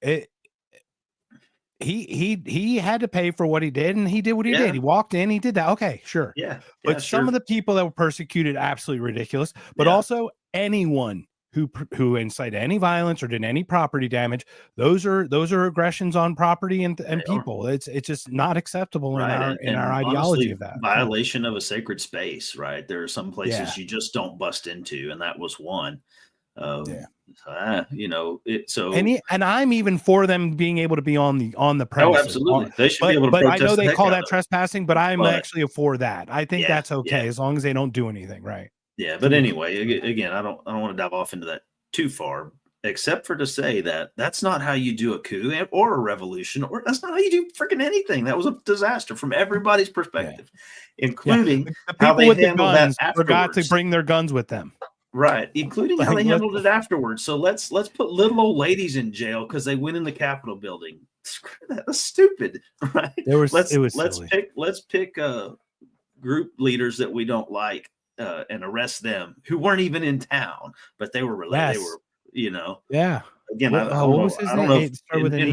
he had to pay for what he did, and he did what he did. Yeah. He walked in, he did that. Okay, sure. Yeah. Yeah. But some Sure. of the people that were persecuted, absolutely ridiculous. But Yeah. also anyone who incited any violence or did any property damage, those are aggressions on property and They are. people. It's just not acceptable in Right, our and ideology honestly, of that. Yeah. violation of a sacred space, right? There are some Yeah. places you just don't bust into, and that was one. Yeah. So And I'm even for them being able to be on the oh, premises. absolutely, they should be able to But I know protest the they heck call out that of it. trespassing, but I'm But actually for that. I think yeah, that's okay yeah, as long as they don't do anything, right? yeah. But anyway, again, I don't want to dive off into that too far, except for to say that that's not how you do a coup or a revolution, or that's not how you do freaking anything. That was a disaster from everybody's Yeah. perspective, Yeah. including The how people they with the handled that guns forgot to afterwards. bring their guns with them. Right, including how Like, they let's handled it afterwards. So let's put little old ladies in jail because they went in the Capitol building. Screw that. That's stupid, right? it was Let's silly. pick group leaders that we don't like and arrest them who weren't even in town, but they were related. They Yes. were, you know, Yeah. again, What, I don't what know. was his I don't name? know if It started with an E.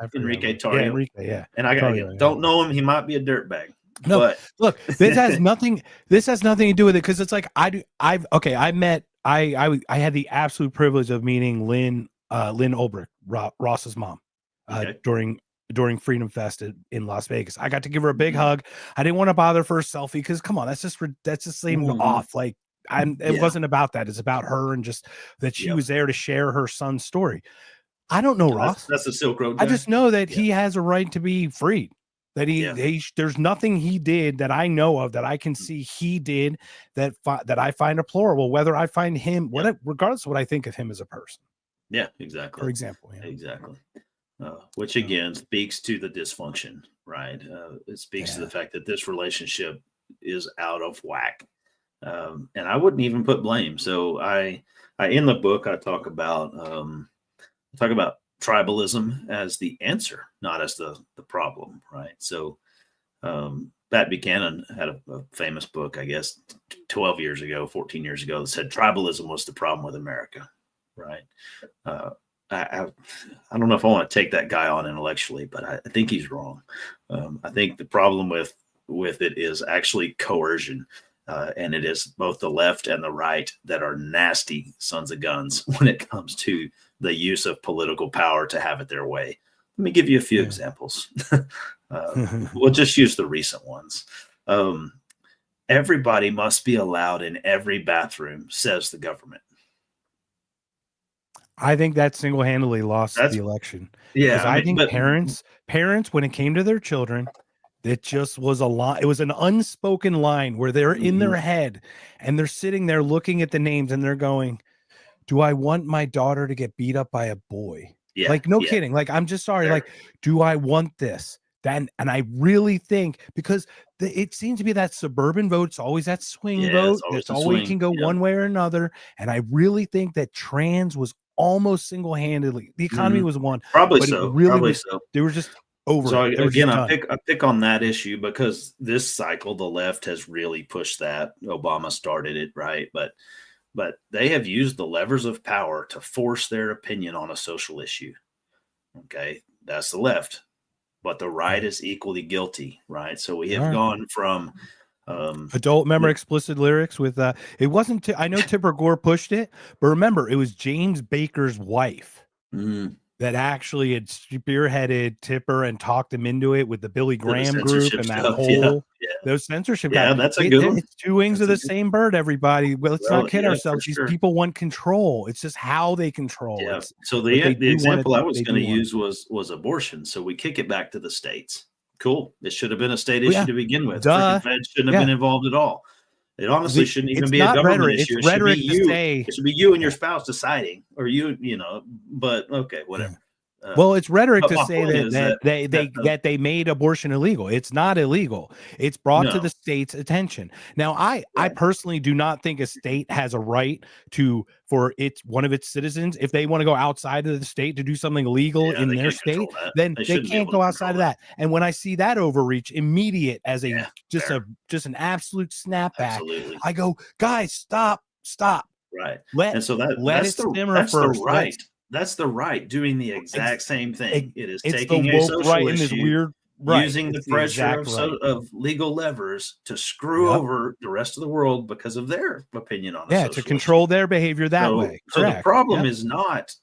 I forgot Enrique what. Yeah, Tarrio. Enrique. Yeah. And I Tarrio, again, yeah. don't know him. He might be a dirtbag, No, but look, this has nothing to do with it, because it's like I had the absolute privilege of meeting Lynn Ulbrich, Ross's mom, okay. during Freedom Fest in Las Vegas. I got to give her a big Mhm. hug. I didn't want to bother for a selfie because come on, that's just seemed Mhm. off. Like it wasn't about that. It's about her and just that she Yep. was there to share her son's story. I don't know Ross. That's the Silk Road I guy. just know that Yeah. he has a right to be freed. That there's nothing he did that I know of that I can see he did that I find deplorable. Whether I find him, regardless of what I think of him as a person. Yeah, exactly. For example, exactly. Which again speaks to the dysfunction, right? It speaks to the fact that this relationship is out of whack, and I wouldn't even put blame. So I in the book I talk about tribalism as the answer, not as the problem, right? So Pat Buchanan had a famous book, I guess, 12 years ago, 14 years ago, that said tribalism was the problem with America, right? I don't know if I want to take that guy on intellectually, but I think he's wrong. I think the problem with it is actually coercion. And it is both the left and the right that are nasty sons of guns when it comes to the use of political power to have it their way. Let me give you a few examples. We'll just use the recent ones. Everybody must be allowed in every bathroom, says the government. I think that single-handedly lost the election. Yeah, I think parents, when it came to their children, it just was a lot. It was an unspoken line where they're in their head and they're sitting there looking at the names and they're going, do I want my daughter to get beat up by a boy? Yeah, like, no kidding. Like, I'm just sorry. Like, do I want this? Then, and I really think because it seems to be that suburban vote, it's always that swing vote. It's always can go one way or another. And I really think that trans was almost single-handedly. The economy was one. Probably so. Really they were just over. So it. Again, I pick on that issue because this cycle, the left has really pushed that. Obama started it, right? But they have used the levers of power to force their opinion on a social issue. Okay, that's the left, but the right is equally guilty, right? So we have gone from adult explicit lyrics with it wasn't. I know Tipper Gore pushed it, but remember it was James Baker's wife. That actually had spearheaded Tipper and talked him into it with the Billy Graham group and that whole those censorship guys. That's a good one. It's two wings of the same bird, everybody. Well, let's not kid ourselves. These people want control. It's just how they control. Yeah. So the example I was going to use was abortion. So we kick it back to the states. Cool. It should have been a state issue to begin with. Freaking feds shouldn't have been involved at all. It honestly shouldn't even be a government issue. It's rhetoric to say it should be you and your spouse deciding, or you know. But okay, whatever. Well, it's rhetoric to say that they made abortion illegal. It's not illegal. It's brought to the state's attention. Now, I personally do not think a state has a right for one of its citizens, if they want to go outside of the state to do something illegal in their state, then they can't go outside of that. And when I see that overreach immediate as just an absolute snapback, I go, guys, stop. Right. Let it simmer first. Right. That's the right doing the exact same thing. It is taking a social right issue, in this weird using the pressure of legal levers to screw over the rest of the world because of their opinion on it. To control their behavior that way. So the problem is not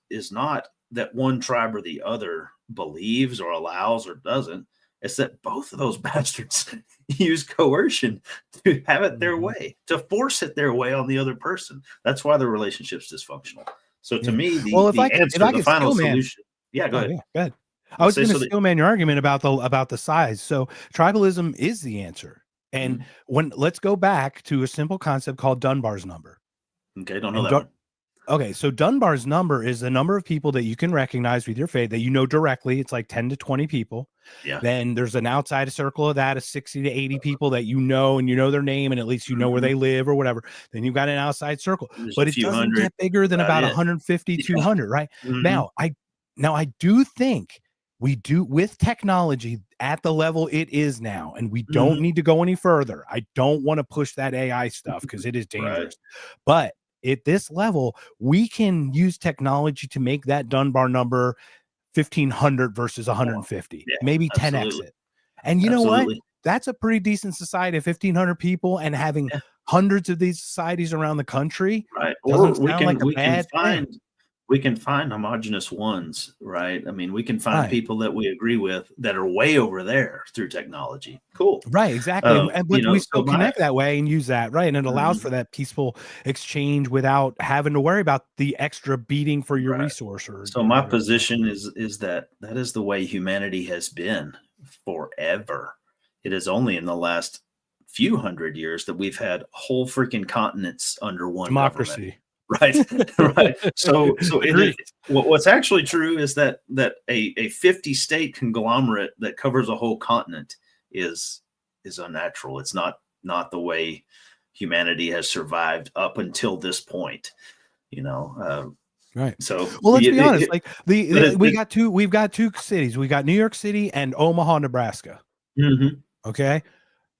that one tribe or the other believes or allows or doesn't. It's that both of those bastards use coercion to have it their way, to force it their way on the other person. That's why the relationship's dysfunctional. So to me, the final solution. Yeah, go ahead. Go ahead. I was going to steel man your argument about the size. So tribalism is the answer. And let's go back to a simple concept called Dunbar's number. Okay, don't know that one. Okay, so Dunbar's number is the number of people that you can recognize with your face that you know directly. It's like 10 to 20 people. Yeah. Then there's an outside circle of that of 60 to 80 people that you know, and you know their name, and at least you know where they live or whatever. Then you've got an outside circle, but it doesn't get bigger than about 150, 200, right? Now I do think we do with technology at the level it is now, and we don't need to go any further. I don't want to push that AI stuff because it is dangerous. But at this level, we can use technology to make that Dunbar number 1,500 versus 150, maybe 10x it. And you know what? That's a pretty decent society of 1,500 people, and having hundreds of these societies around the country. Right. Or we can find homogenous ones, right? I mean, we can find people that we agree with that are way over there through technology. Cool. Right, exactly. But we still connect that way and use that, right? And it allows for that peaceful exchange without having to worry about the extra beating for your resource. So my position is that is the way humanity has been forever. It is only in the last few hundred years that we've had whole freaking continents under one democracy. Right. So what's actually true is that a 50 state conglomerate that covers a whole continent is unnatural. It's not the way humanity has survived up until this point. Right. So let's be honest. We've got two cities. We got New York City and Omaha, Nebraska. Okay,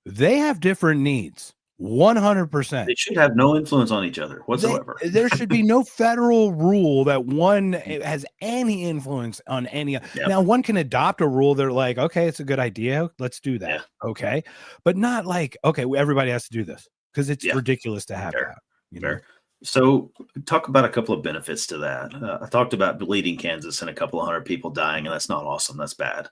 they have different needs. 100%. They should have no influence on each other whatsoever. There should be no federal rule that one has any influence on any. Now, one can adopt a rule. They're like, okay, it's a good idea. Let's do that. Okay. But not like, okay, everybody has to do this because it's ridiculous to have that. So talk about a couple of benefits to that. I talked about bleeding Kansas and a couple of hundred people dying, and that's not awesome. That's bad.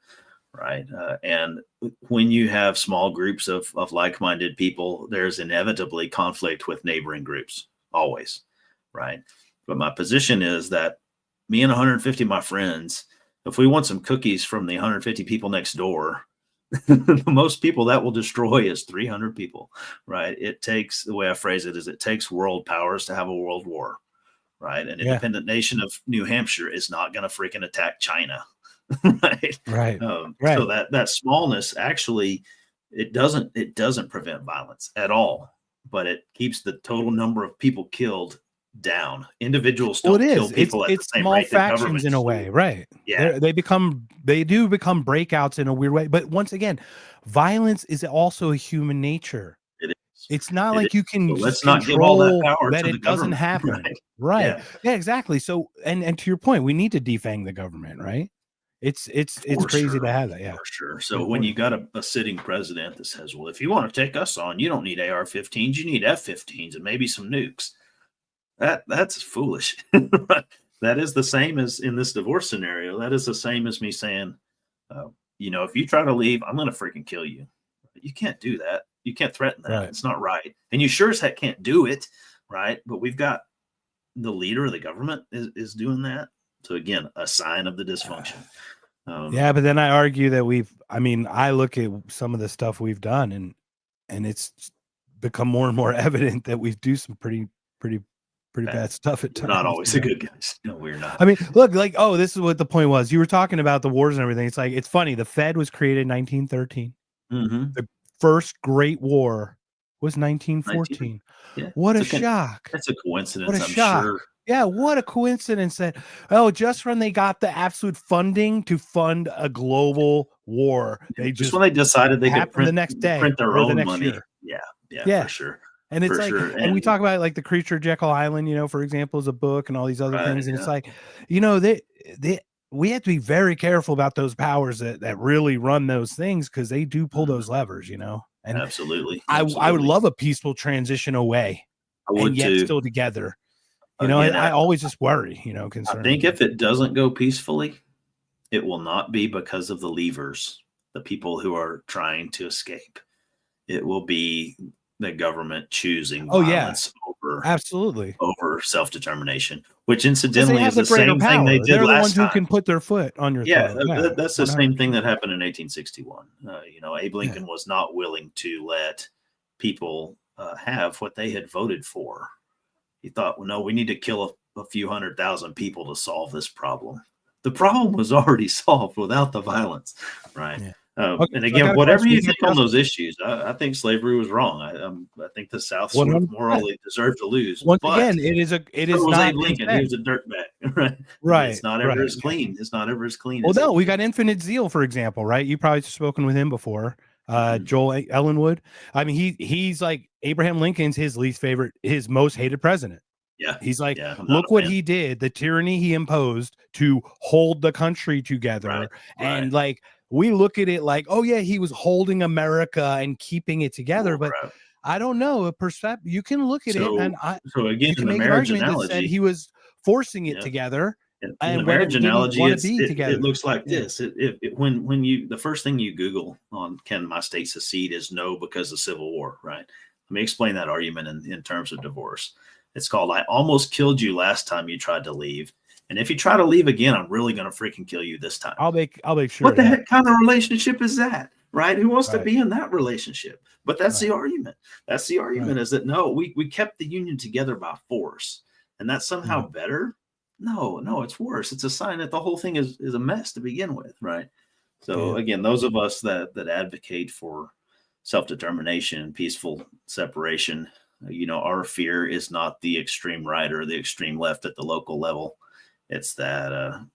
Right. And when you have small groups of like-minded people, there's inevitably conflict with neighboring groups, always. Right. But my position is that me and 150 of my friends, if we want some cookies from the 150 people next door, the most people that will destroy is 300 people. Right. It takes, the way I phrase it is, it takes world powers to have a world war. Right. An independent nation of New Hampshire is not going to freaking attack China. Right. So that smallness actually it doesn't prevent violence at all, but it keeps the total number of people killed down. Individuals don't kill people at the same small rate that factions in a way, right? Yeah, they do become breakouts in a weird way. But once again, violence is also a human nature. It is. It's not like you can let's not give all that power that to it doesn't happen. Right. Yeah, exactly. So and to your point, we need to defang the government, right? It's crazy to have that. Yeah, for sure. So when you got a sitting president that says, well, if you want to take us on, you don't need AR-15s, you need F-15s and maybe some nukes. That's foolish. That is the same as in this divorce scenario. That is the same as me saying, if you try to leave, I'm going to freaking kill you. You can't do that. You can't threaten that. Right. It's not right. And you sure as heck can't do it. Right. But we've got the leader of the government is doing that. So again, a sign of the dysfunction. But then I argue that I look at some of the stuff we've done and it's become more and more evident that we do some pretty bad stuff at times. We're not always the good guys. No, we're not. I mean, look, this is what the point was. You were talking about the wars and everything. It's like, it's funny. The Fed was created in 1913. The first Great War was 1914. What a shock. That's a coincidence, I'm sure. Yeah, what a coincidence that, just when they got the absolute funding to fund a global war, just when they decided they could print the next day, print their own money. Year. Yeah, for sure. And it's and we talk about like the Creature of Jekyll Island, for example, is a book and all these other things. And it's like, we have to be very careful about those powers that really run those things because they do pull those levers, And absolutely. I would love a peaceful transition away, I would and yet too. Still together. I always just worry, I think if it doesn't go peacefully, it will not be because of the leavers, the people who are trying to escape. It will be the government choosing violence over self-determination, which incidentally is the same thing they did They're last time. the ones who can put their foot on your throat. That's the same thing that happened in 1861. Abe Lincoln was not willing to let people have what they had voted for. He thought, well, no, we need to kill a few 100,000 people to solve this problem. The problem was already solved without the violence, right? Okay, And so I again, got a whatever question. you We got think on Justin. those issues, I think slavery was wrong. I think the South sort of 100%. morally deserved to lose, Once but again, it so is was not Abe Lincoln. He consent. was a dirtbag, right? Right, It's not ever right. as clean. It's not ever as clean Well, as no, it. we got Infinite Zeal, for example, right? You probably spoken with him before. Mhm. Joel Ellenwood. I mean, he's like Abraham Lincoln's his least favorite, his most hated president. Yeah, He's like, yeah. I'm not look a what fan. he did, the tyranny he imposed to hold the country together. Right, And right. like, we look at it like, oh, yeah, he was holding America and keeping it together. Well, But right. I don't know. A perspective, you can look at it So, and so again, you in can the make an marriage argument that said analogy, he was forcing it yeah. together. In the And when marriage it didn't analogy, want to be it together. looks like Yeah. this. When you the first thing you Google on can my state secede is no because of Civil War, right? Let me explain that argument in terms of divorce. It's called I almost killed you last time you tried to leave, and if you try to leave again, I'm really going to freaking kill you this time. I'll make sure What of the that. heck kind of relationship is that? Right? Who wants to Right. be in that relationship? But that's the argument. That's the argument is that no, we kept the union together by force, and that's somehow better. No, it's worse. It's a sign that the whole thing is a mess to begin with, right? So again, those of us that advocate for self-determination and peaceful separation, our fear is not the extreme right or the extreme left at the local level. It's that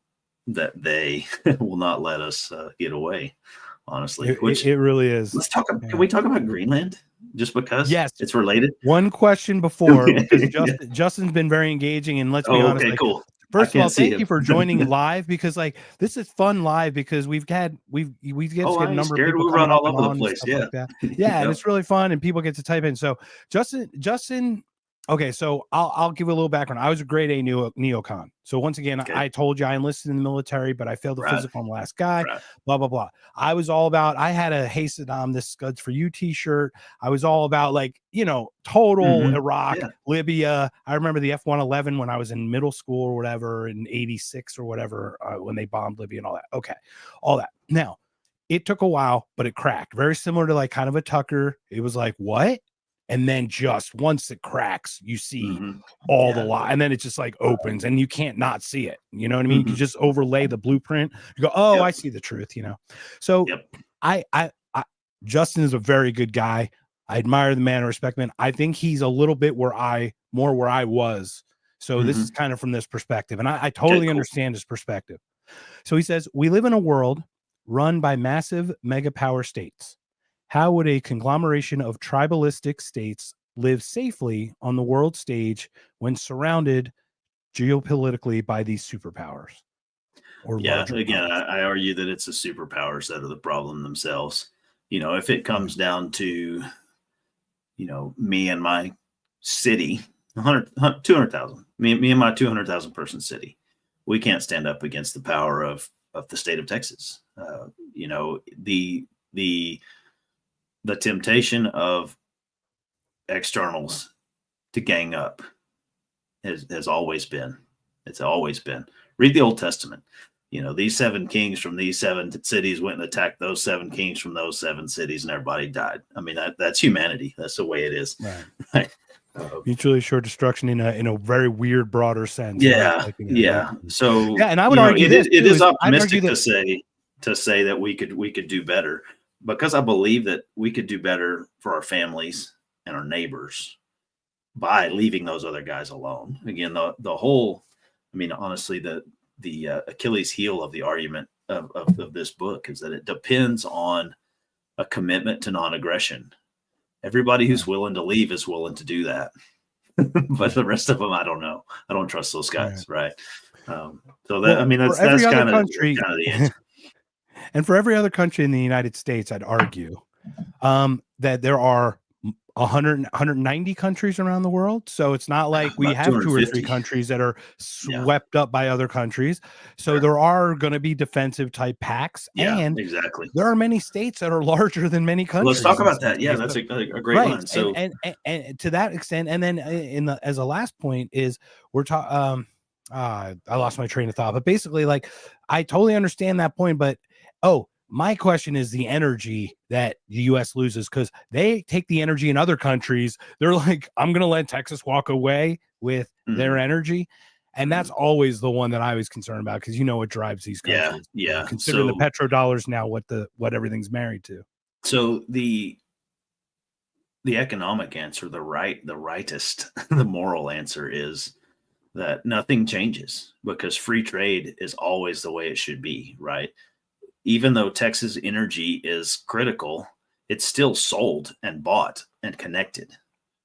they will not let us get away. Honestly, It really is. Let's talk. Can we talk about Greenland? Just because Yes, it's related. One question before, because Justin's been very engaging, and let's be honest. Okay, like, cool. First of all, thank you for joining live, because like this is fun live because we get I a ain't number of scared. people We coming run up all and over the on and place. stuff Yeah. like that. Yeah, and it's really fun, and people get to type in. So Justin. Okay, so I'll give a little background. I was a grade A neocon. So once again, I told you I enlisted in the military, but I failed the physical on the last guy. Blah blah blah. I was all about. I had a "Hey Saddam, this Scuds for You" T-shirt. I was all about total Iraq, Libya. I remember the F-111 when I was in middle school or whatever in '86 or whatever when they bombed Libya and all that. Okay, all that. Now, it took a while, but it cracked. Very similar to like kind of a Tucker. It was like, what? And then just once it cracks, you see all the lie, and then it just like opens, and you can't not see it. You know what I mean? You just overlay the blueprint. You go, oh, I see the truth. So I Justin is a very good guy. I admire the man, respect the man. I think he's a little bit where I was. So this is kind of from this perspective, and I totally understand his perspective. So he says, we live in a world run by massive mega power states. How would a conglomeration of tribalistic states live safely on the world stage when surrounded geopolitically by these superpowers? Again, I argue that it's the superpowers that are the problem themselves. If it comes down to, me and my city, 200,000, me and my 200,000 person city, we can't stand up against the power of the state of Texas. The temptation of externals to gang up has always been. It's always been. Read the Old Testament. These 7 kings from these 7 cities went and attacked those 7 kings from those 7 cities, and everybody died. I mean, that's humanity. That's the way it is. Right. Mutually assured destruction in a very weird, broader sense. Yeah. So and I would argue it is optimistic to say that we could do better, because I believe that we could do better for our families and our neighbors by leaving those other guys alone. Again, the whole, honestly, the Achilles heel of the argument of this book is that it depends on a commitment to non-aggression. Everybody who's willing to leave is willing to do that. But the rest of them, I don't know. I don't trust those guys. Right. So that, that's kind of the answer. And for every other country in the United States, I'd argue that there are 190 countries around the world. So it's not like we have 2 or 3 countries that are swept up by other countries. So there are going to be defensive type pacts. And exactly. There are many states that are larger than many countries. Let's talk about that. Yeah, that's a great line. So and to that extent, and then as a last point is we're talking. I lost my train of thought, but basically, like, I totally understand that point. But my question is the energy that the U.S. loses, because they take the energy in other countries. They're like, I'm going to let Texas walk away with their energy. And that's always the one that I was concerned about, because what drives these countries. Yeah. Considering the petrodollars now, what everything's married to. So the economic answer, the rightest, the moral answer is that nothing changes, because free trade is always the way it should be, right? Even though Texas energy is critical, it's still sold and bought and connected.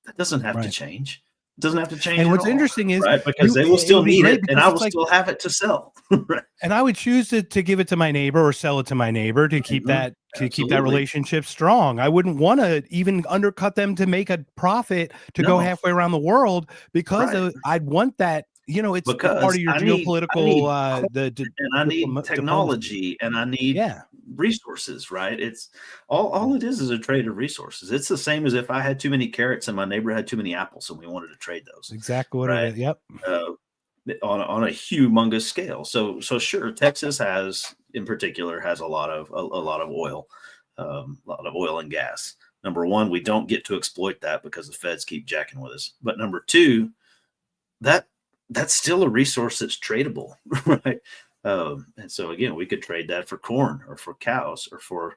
That doesn't have to change. It doesn't have to change. And what's interesting is, right, because they will still need it, and I will still have it to sell. Right. And I would choose to give it to my neighbor or sell it to my neighbor to keep that keep that relationship strong. I wouldn't want to even undercut them to make a profit to go halfway around the world, because I'd want that. It's because part of your geopolitical. I need technology, and I need resources. Right? It's all it is a trade of resources. It's the same as if I had too many carrots and my neighbor had too many apples, and we wanted to trade those. Exactly what it is. Yep. On a humongous scale. So sure, Texas in particular has a lot of oil, and gas. Number one, we don't get to exploit that because the feds keep jacking with us. But number two, that's still a resource that's tradable, right? And so again, we could trade that for corn or for cows or for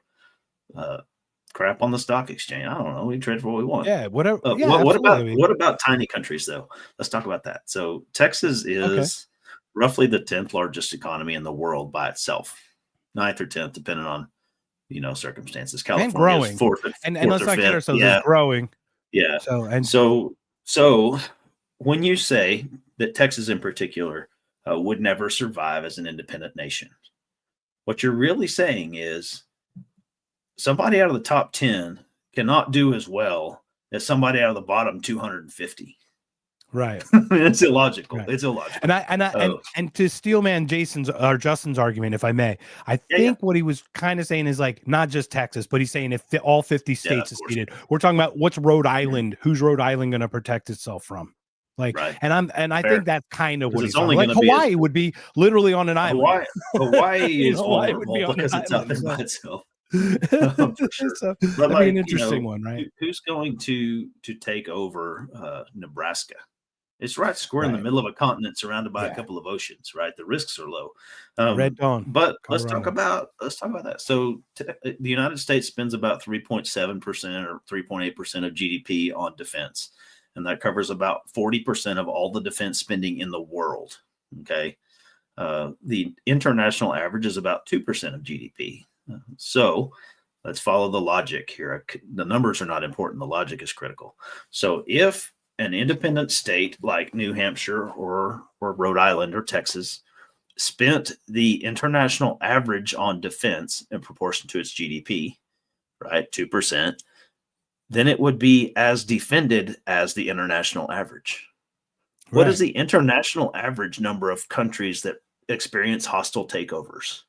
crap on the stock exchange. I don't know. We trade for what we want. Yeah, whatever. What about tiny countries though? Let's talk about that. So Texas is roughly the 10th largest economy in the world by itself, 9th or 10th, depending on circumstances. California is fourth and let's not get ourselves growing. Yeah. So when you say that Texas in particular would never survive as an independent nation, what you're really saying is somebody out of the top 10 cannot do as well as somebody out of the bottom 250. Right. It's illogical. Right. It's illogical. And to Steelman Justin's argument, if I may, I think what he was kind of saying is like not just Texas, but he's saying if all 50 states seceded, we're talking about what's Rhode Island, who's Rhode Island going to protect itself from? Like, and I think that's kind of what he's only like. Hawaii would be literally on an island. Hawaii is vulnerable because it's up there by itself. For sure. So that'd be an interesting one, right? Who's going to take over Nebraska? It's right square in the middle of a continent surrounded by a couple of oceans, right? The risks are low. Red Dawn. But let's talk about that. So the United States spends about 3.7% or 3.8% of GDP on defense, and that covers about 40% of all the defense spending in the world. Okay, the international average is about 2% of GDP. So let's follow the logic here. The numbers are not important. The logic is critical. So if an independent state like New Hampshire or Rhode Island or Texas spent the international average on defense in proportion to its GDP, right, 2%, then it would be as defended as the international average. Right. What is the international average number of countries that experience hostile takeovers?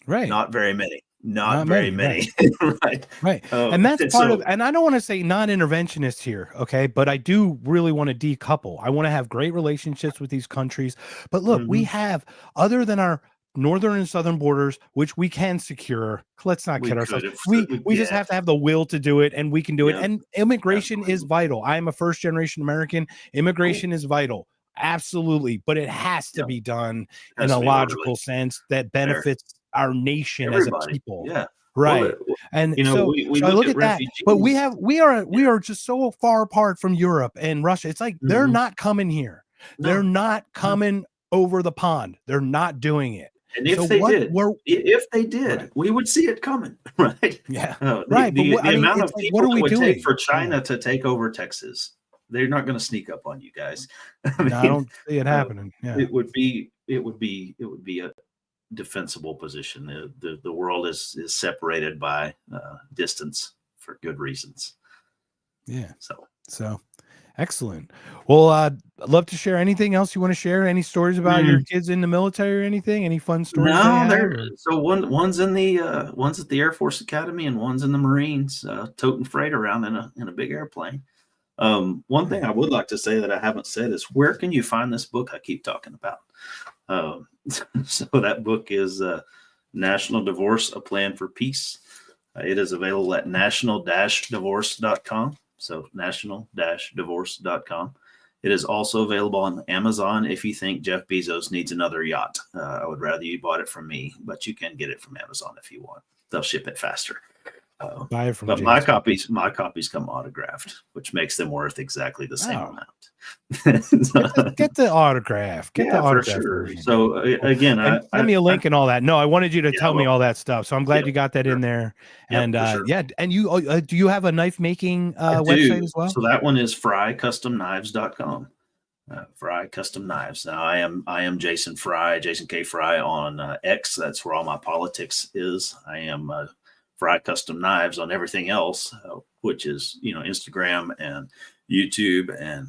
Right. Not very many. Not very many. Right. Right. And that's part of, and I don't want to say non-interventionist here. Okay. But I do really want to decouple. I want to have great relationships with these countries. But look, we have, other than our northern and southern borders, which we can secure. Let's not kid ourselves. We just have to have the will to do it, and we can do it. And immigration is vital. I am a first generation American. Immigration is vital. Absolutely. But it has to be done in a logical sense that benefits our nation as a people. Yeah. Right. Well, and so I look at that, but we are just so far apart from Europe and Russia. It's like they're not coming here. No. They're not coming over the pond. They're not doing it. And if they did, we would see it coming, right? Yeah. Right. The amount of people what it would take for China to take over Texas, they're not going to sneak up on you guys. I don't see it happening. Yeah. It would be a defensible position. The world is separated by distance for good reasons. Yeah. So excellent. Well, I'd love to share anything else you want to share. Any stories about your kids in the military or anything? Any fun stories? No, so one's in the one's at the Air Force Academy and one's in the Marines, toting freight around in a big airplane. One thing I would like to say that I haven't said is, where can you find this book I keep talking about? So that book is National Divorce, A Plan for Peace. It is available at national-divorce.com. So national-divorce.com. It is also available on Amazon if you think Jeff Bezos needs another yacht. I would rather you bought it from me, but you can get it from Amazon if you want. They'll ship it faster. Buy it from But Jason. my copies come autographed, which makes them worth exactly the same Oh. amount. Get the autograph. Get the autograph for sure. version. So again, And send me a link and all that. No, I wanted you to tell me well, all that stuff. So I'm glad yeah, you got that in there. Yep, And for sure. yeah, and you do you have a knife making website as well? So that one is frycustomknives.com. Fry Custom Knives. Now I am Jason Fry, Jason K. Fry on X. That's where all my politics is. I am Fry Custom Knives on everything else, which is Instagram and YouTube and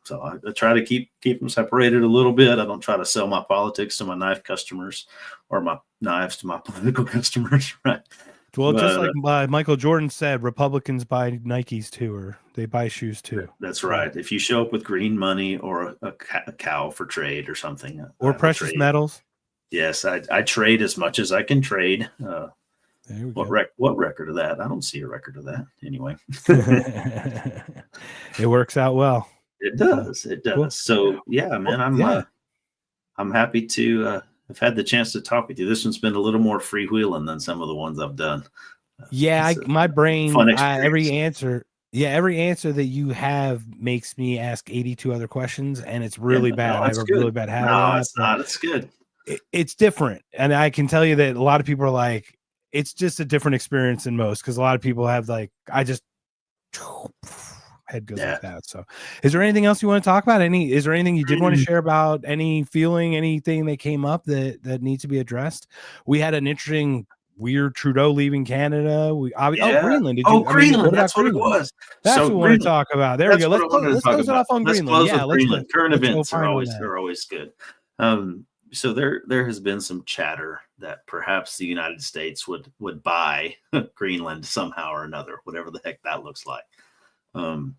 so I try to keep them separated a little bit. I don't try to sell my politics to my knife customers or my knives to my political customers, right? Well, just like Michael Jordan said, Republicans buy Nikes too, or they buy shoes too. That's right. If you show up with green money or a cow for trade or something, or precious metals. Yes, I trade as much as I can trade. What record of that? I don't see a record of that anyway. It works out well. It does. It does. Cool. So yeah, man, I'm happy to have had the chance to talk with you. This one's been a little more freewheeling than some of the ones I've done. My brain, every answer that you have makes me ask 82 other questions, and it's really bad. I have a really bad habit. No, it's not. It's good. It's different, and I can tell you that a lot of people are like, it's just a different experience than most, because a lot of people have head goes like that. So is there anything else you want to talk about? Is there anything you did want to share about anything that came up that needs to be addressed? We had an interesting weird Trudeau leaving Canada. Greenland. Greenland. That's what it was. That's what we want to talk about. There we go. Let's close it off on Greenland. Yeah, Greenland. Current events are always good. So there has been some chatter that perhaps the United States would buy Greenland somehow or another, whatever the heck that looks like. I'm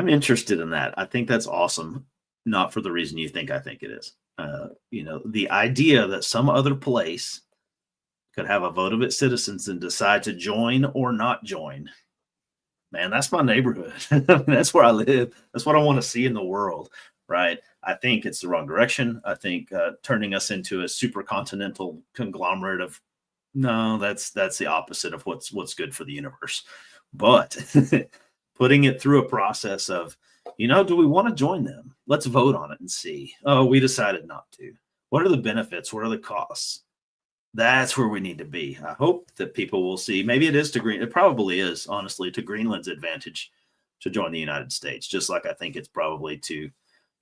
interested in that. I think that's awesome. Not for the reason you think I think it is. The idea that some other place could have a vote of its citizens and decide to join or not join. Man, that's my neighborhood. That's where I live. That's what I want to see in the world, right? I think it's the wrong direction. I think turning us into a supercontinental conglomerate of that's the opposite of what's good for the universe. But putting it through a process of, do we want to join them? Let's vote on it and see. Oh, we decided not to. What are the benefits? What are the costs? That's where we need to be. I hope that people will see. Maybe it is it probably is, honestly, to Greenland's advantage to join the United States, just like I think it's probably to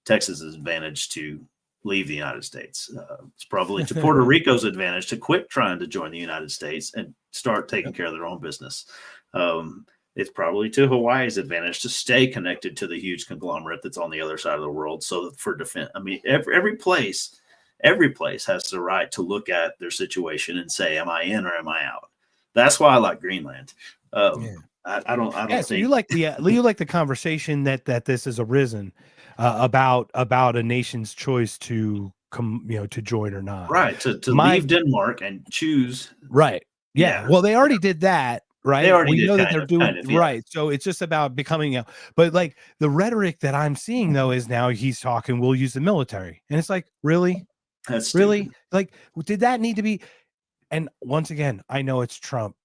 Texas's advantage to leave the United States. It's probably to Puerto Rico's advantage to quit trying to join the United States and start taking care of their own business. It's probably to Hawaii's advantage to stay connected to the huge conglomerate that's on the other side of the world. So for defense, I mean, every place has the right to look at their situation and say, am I in or am I out? That's why I like Greenland. I don't think so you like the conversation that this has arisen about a nation's choice to to join or not. Right. To leave Denmark and choose. Right. Yeah. Well, they already did that. Right. We know that they're doing right. So it's just about becoming but like the rhetoric that I'm seeing though is now he's talking, we'll use the military. And it's like, really? That's really stupid. Like, did that need to be? And once again, I know it's Trump,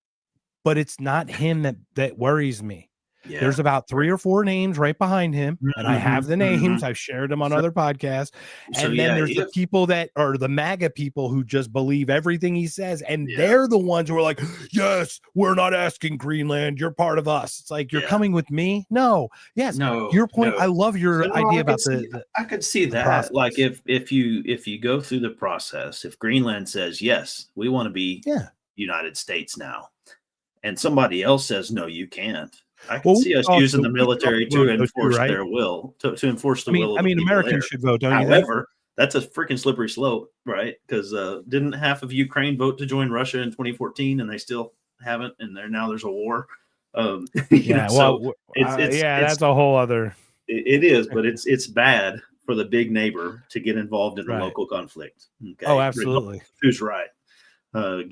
but it's not him that worries me. Yeah. There's about 3 or 4 names right behind him, and I have the names. I've shared them on other podcasts. And then there's the people that are the MAGA people who just believe everything he says, and they're the ones who are like, "Yes, we're not asking Greenland. You're part of us." It's like you're coming with me. No, yes, no. Your point. No. I love your idea about I could see that. Process. Like if you go through the process, if Greenland says yes, we want to be United States now, and somebody else says no, you can't. I can see us using the military to enforce their will, to enforce the will. I mean, Americans should vote, don't you? However, that's a freaking slippery slope, right? Because didn't half of Ukraine vote to join Russia in 2014, and they still haven't, and there's a war. That's a whole other. It is, but it's bad for the big neighbor to get involved in the local conflict. Okay? Oh, absolutely. Who's right? Have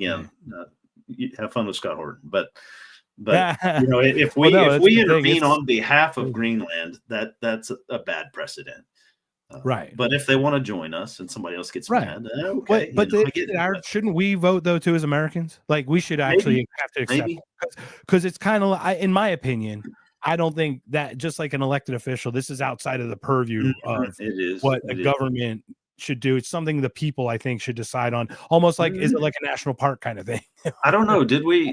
fun with Scott Horton, but. But if Well, we no, if that's we the thing. intervene It's on behalf of Greenland, that's a bad precedent. right. But if they want to join us and somebody else gets Right. mad, okay, But I get it. But shouldn't we vote though too as Americans? Like we should maybe, actually have to accept maybe. because it's kind of in my opinion, I don't think that just like an elected official, this is outside of the purview of It is. what a It is. government should do. It's something the people I think should decide on. Almost like is it like a national park kind of thing? I don't know. Did we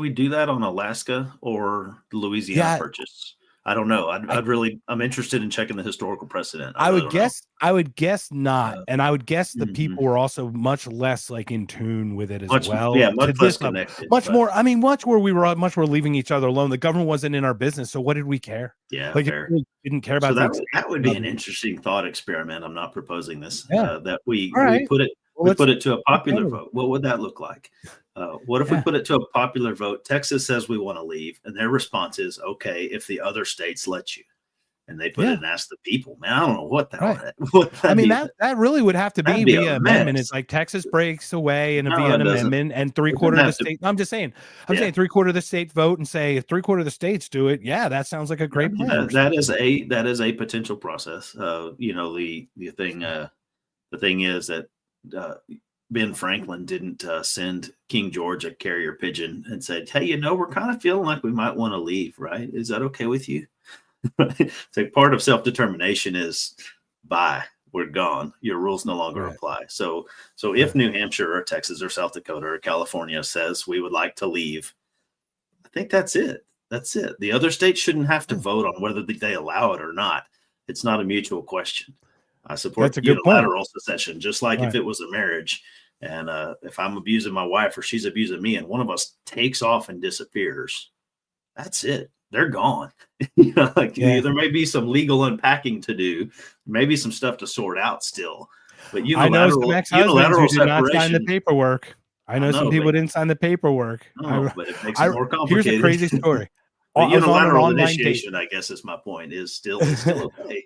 do that on Alaska or the Louisiana Yeah. Purchase? I don't know. I'm interested in checking the historical precedent. I really would don't know. guess not, and I would guess the Mhm. people were also much less like in tune with it as Much well. much to less this level. connected. Much but more. I mean, much more leaving each other alone. The government wasn't in our business, so what did we care? Yeah, Like, if fair. we didn't care So about that would be an government. interesting thought experiment. I'm not proposing this. Yeah. That we All right. put it Well, we put it to a popular let's- vote. What would that look like? What if we Yeah. put it to a popular vote? Texas says we want to leave, and their response is, okay, if the other states let you. And they put it and ask the people. Man, I don't know what that. Right. What I mean, that really would have to be that'd be a via amendment. mess. It's like Texas breaks away and No, via an it doesn't. amendment, and It 3/4 of the doesn't have to- state. I'm just saying. I'm Yeah. saying 3/4 of the state vote and say if 3/4 of the states do it. Yeah, that sounds like a great plan. That is a potential process. The thing is that Ben Franklin didn't send King George a carrier pigeon and said, "Hey, we're kind of feeling like we might want to leave. Right? Is that okay with you?" So part of self-determination is bye. We're gone. Your rules no longer Right. apply. So if New Hampshire or Texas or South Dakota or California says we would like to leave, I think that's it. That's it. The other states shouldn't have to vote on whether they allow it or not. It's not a mutual question. I support That's a good unilateral secession, just like if Right. it was a marriage. And if I'm abusing my wife or she's abusing me and one of us takes off and disappears, that's it. They're gone. There may be some legal unpacking to do, maybe some stuff to sort out still. But I know some ex-husbands who did not sign the separation. paper. I know some people but- didn't sign the paperwork. But it makes it more Here's complicated. a crazy story. But I was on an unilateral online date. initiation, I guess, is my point. Is still okay.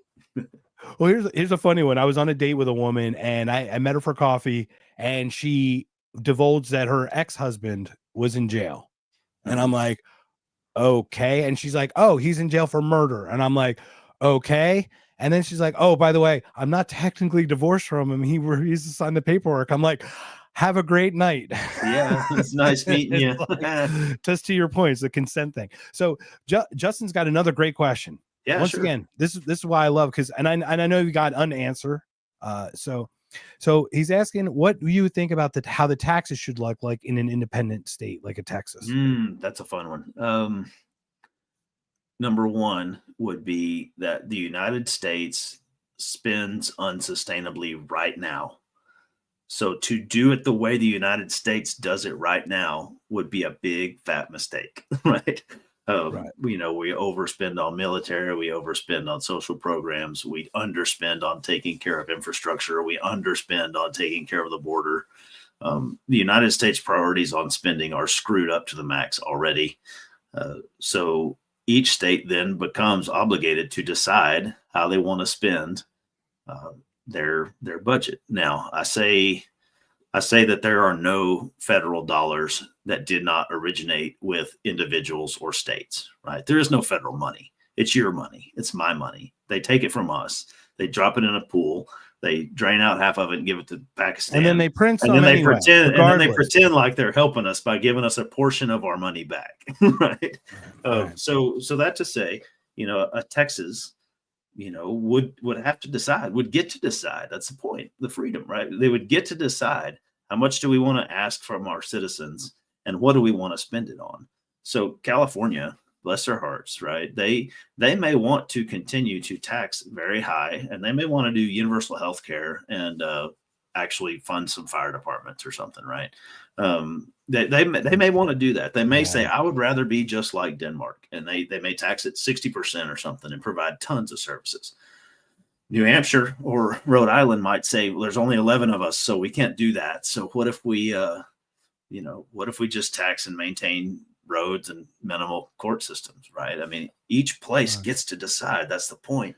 Well, here's a funny one. I was on a date with a woman, and I met her for coffee, and she divulged that her ex-husband was in jail, and I'm like, okay, and she's like, oh, he's in jail for murder, and I'm like, okay, and then she's like, oh, by the way, I'm not technically divorced from him. He refused to sign the paperwork. I'm like, have a great night. Yeah, it's nice meeting you. Like, just to your point, it's the consent thing. So Justin's got another great question. Yeah, Once sure. again, this is why I love, because and I know you got an answer. So he's asking, what do you think about how the taxes should look like in an independent state like a Texas? That's a fun one. Number one would be that the United States spends unsustainably right now. So to do it the way the United States does it right now would be a big fat mistake, right? Right. We overspend on military, we overspend on social programs, we underspend on taking care of infrastructure, we underspend on taking care of the border. The United States priorities on spending are screwed up to the max already. So each state then becomes obligated to decide how they want to spend their budget. Now, I say that there are no federal dollars that did not originate with individuals or states, right? There is no federal money. It's your money. It's my money. They take it from us. They drop it in a pool. They drain out half of it and give it to Pakistan. And then they print some and then anyway, and then they regardless. pretend like they're helping us by giving us a portion of our money back, right? Right. So that to say, a Texas, would have to decide, would get to decide. That's the point, the freedom, right? They would get to decide how much do we want to ask from our citizens and what do we want to spend it on. So California, bless their hearts, right? They may want to continue to tax very high, and they may want to do universal health care and actually fund some fire departments or something, right? They may want to do that. They may say, I would rather be just like Denmark, and they may tax it 60% or something and provide tons of services. New Hampshire or Rhode Island might say, well, there's only 11 of us, so we can't do that. So what if we, what if we just tax and maintain roads and minimal court systems, right? I mean, each place gets to decide. That's the point.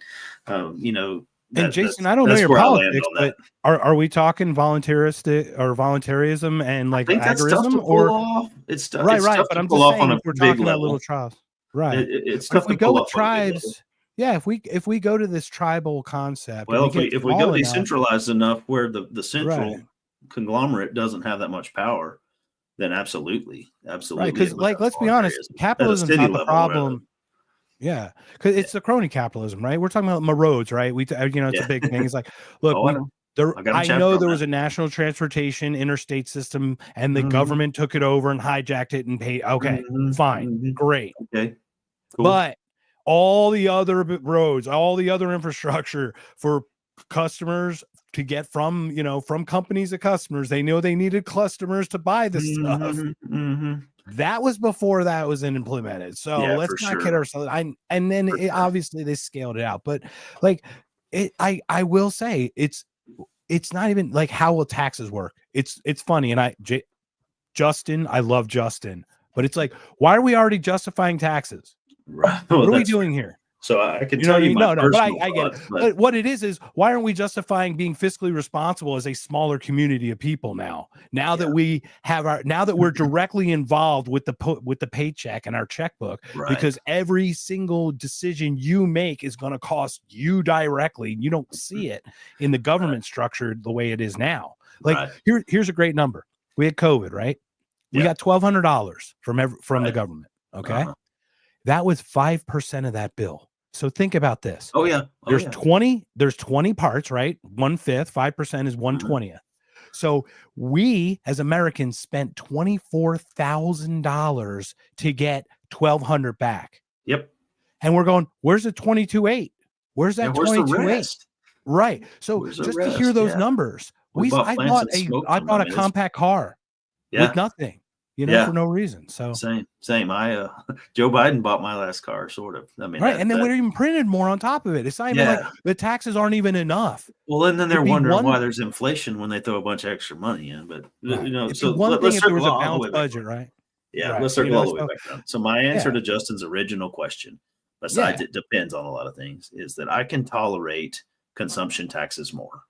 And Jason, I don't know your where I land politics, on but that. are we talking voluntarism and I like think that's tough to agorism, pull or off. right, It's right? tough But to I'm pull just off on saying a if we're big talking about little level. tribes, right? It's But if tough we to go pull with off on a big level. tribes, yeah, if we go to this tribal concept and Well, we get if we go small enough, decentralized enough where the right? central conglomerate doesn't have that much power, then absolutely, Right, absolutely, because it like becomes let's be honest, voluntarism at a capitalism's city not the level, rather. problem. Yeah, because Yeah, it's the crony capitalism, right? We're talking about my roads, right? It's a yeah. big thing. It's like, look, Oh, I know. I got a I chapter know on there that. was a national transportation interstate system, and the Mhm, government took it over and hijacked it and paid. Okay, mhm, fine, mhm. great, Okay, cool. but all the other roads, all the other infrastructure for customers to get from from companies to customers, they know they needed customers to buy the stuff. Mhm, mhm. That was before that was implemented. So Yeah, let's for not kid sure, ourselves. And then for sure. obviously they scaled it out, but like I will say it's not even like how will taxes work. It's funny, and Justin, I love Justin, but it's like, why are we already justifying taxes? Right. What Well, are we that's doing here? so I can You know tell what I you mean? my No, but personal I get it. thoughts, but But what it is why aren't we justifying being fiscally responsible as a smaller community of people now? Now yeah, that we have now that we're directly involved with the paycheck and our checkbook, right, because every single decision you make is going to cost you directly. You don't see it in the right, government structure the way it is now. Like right. here's a great number. We had COVID, right? We Yeah, got $1,200 from the right. government. Okay. Uh-huh. That was 5% of that bill. So think about this. Oh, yeah. Oh, There's yeah. 20 parts, right? 1/5, 5% is Mhm. 1/20th. So we as Americans spent $24,000 to get 1,200 back. Yep. And we're going, where's the 22.8? Where's Yeah, that where's the 22.8? rest? Right. So Where's the just to hear rest? those Yeah. numbers, We bought plants and smoked I them. I bought a mean, it's compact car with yeah, nothing, yeah, for no reason. So same. Joe Biden bought my last car, sort of. I mean, right, and then that we're even printed more on top of it. It's not even like yeah. the taxes aren't even enough. Well, and then It'd they're be wondering why one there's inflation when they throw a bunch of extra money in, but, right. It'd be so one thing let's if there was circle a all the way balanced back budget, around. right? Yeah, let's Right. circle all the way So back around. So my answer yeah, to Justin's original question, besides yeah. it depends on a lot of things, is that I can tolerate consumption taxes more.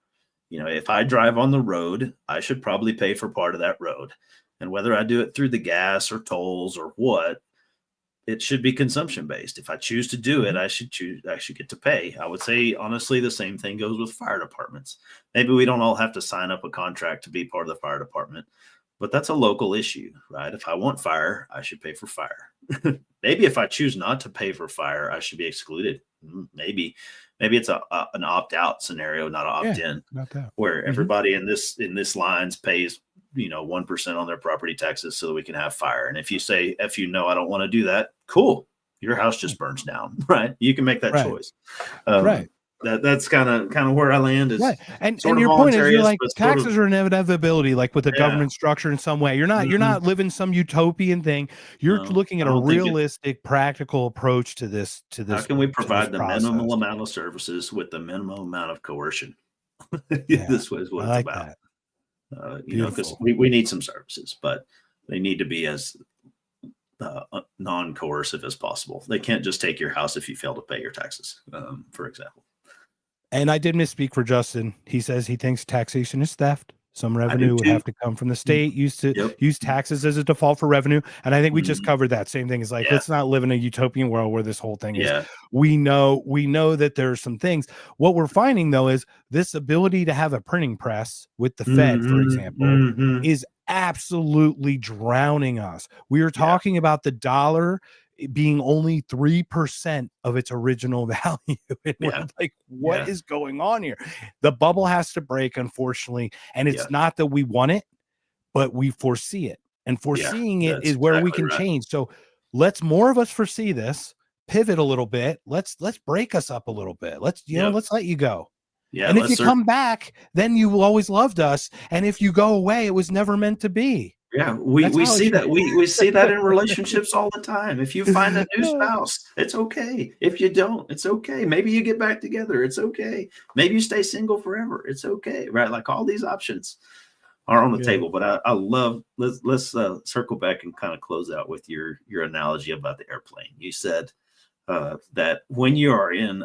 If I drive on the road, I should probably pay for part of that road. And whether I do it through the gas or tolls or what, it should be consumption based. If I choose to do it, Mhm. I should get to pay. I would say honestly, the same thing goes with fire departments. Maybe we don't all have to sign up a contract to be part of the fire department, but that's a local issue, right? If I want fire, I should pay for fire. Maybe if I choose not to pay for fire, I should be excluded. Maybe it's an opt out scenario, not an opt Yeah, in, about that. where Mhm. everybody in this lines pays 1% on their property taxes so that we can have fire. And if you say no, I don't want to do that, cool, your house just burns down. Right, you can make that Right, choice. right, That's kind of where I land, is right. And sort of your point is you're voluntarist like but sort of taxes are an inevitability, like with the yeah. government structure in some way. You're Mhm. not living some utopian thing. You're No, looking at I a don't think it. realistic, practical approach to this How can we to this provide the minimal process. amount of services with the minimum amount of coercion? Yeah, This was what I it's like about. that. Because Beautiful. we need some services, but they need to be as non-coercive as possible. They can't just take your house if you fail to pay your taxes, for example. And I did misspeak for Justin. He says he thinks taxation is theft. Some I do revenue would too. have to come from the state, used to Yep. use taxes as a default for revenue. And I think we just Mhm. covered that same thing. Is like, Yeah. let's not live in a utopian world where this whole thing is. Yeah. We know that there's some things. What we're finding though is this ability to have a printing press with the Fed, for Mhm. example, Mhm. is absolutely drowning us. We are Yeah. talking about the dollar being only 3% of its original value. And we're Yeah. like, what Yeah. is going on here? The bubble has to break, unfortunately. And Yeah. it's not that we want it, but we foresee it. And Yeah. foreseeing it That's is where we exactly can right. change. So let's more of us foresee this, pivot a little bit. Let's break us up a little bit. Yep. Let's let you go. Yeah. And if Let's you come back, then you always loved us. And if you go away, it was never meant to be. Yeah, we That's we how it see should. that we see that in relationships all the time. If you find a new spouse, it's okay. If you don't, it's okay. Maybe you get back together, it's okay. Maybe you stay single forever, it's okay. Right? Like all these options are on the Yeah. table. But I love let's circle back and kind of close out with your analogy about the airplane. You said that when you are in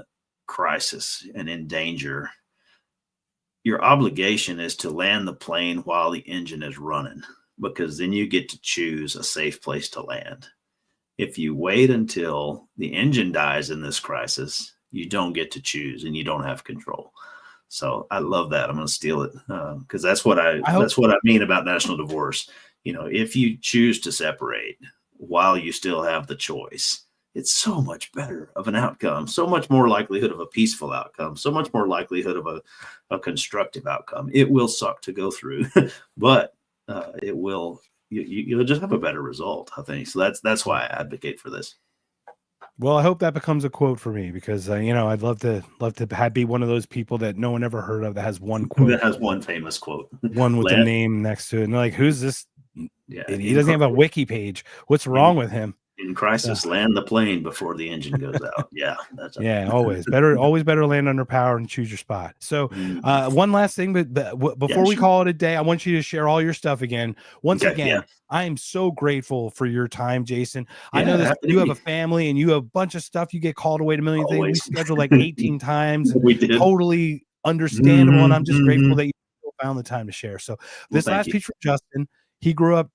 crisis and in danger, your obligation is to land the plane while the engine is running, because then you get to choose a safe place to land. If you wait until the engine dies in this crisis, you don't get to choose and you don't have control. So I love that. I'm going to steal it because that's what that's what I mean about national divorce. You know, if you choose to separate while you still have the choice, it's so much better of an outcome, so much more likelihood of a peaceful outcome, so much more likelihood of a constructive outcome. It will suck to go through, but it will, you'll just have a better result, I think. So that's why I advocate for this. Well, I hope that becomes a quote for me, because you know, I'd love to be one of those people that no one ever heard of that has one quote, that has one famous quote, one with a name next to it, and like, who's this? Yeah, he doesn't have a wiki page. What's wrong with him? In crisis, land the plane before the engine goes out. Yeah, that's always better land under power and choose your spot. So one last thing, but before we call it a day, I want you to share all your stuff again. Once again, I am so grateful for your time, Jason. I know that you have a family and you have a bunch of stuff. You get called away to a million things. We scheduled like 18 times. We did. Totally understandable. And I'm just grateful that you found the time to share. So this last piece from Justin, he grew up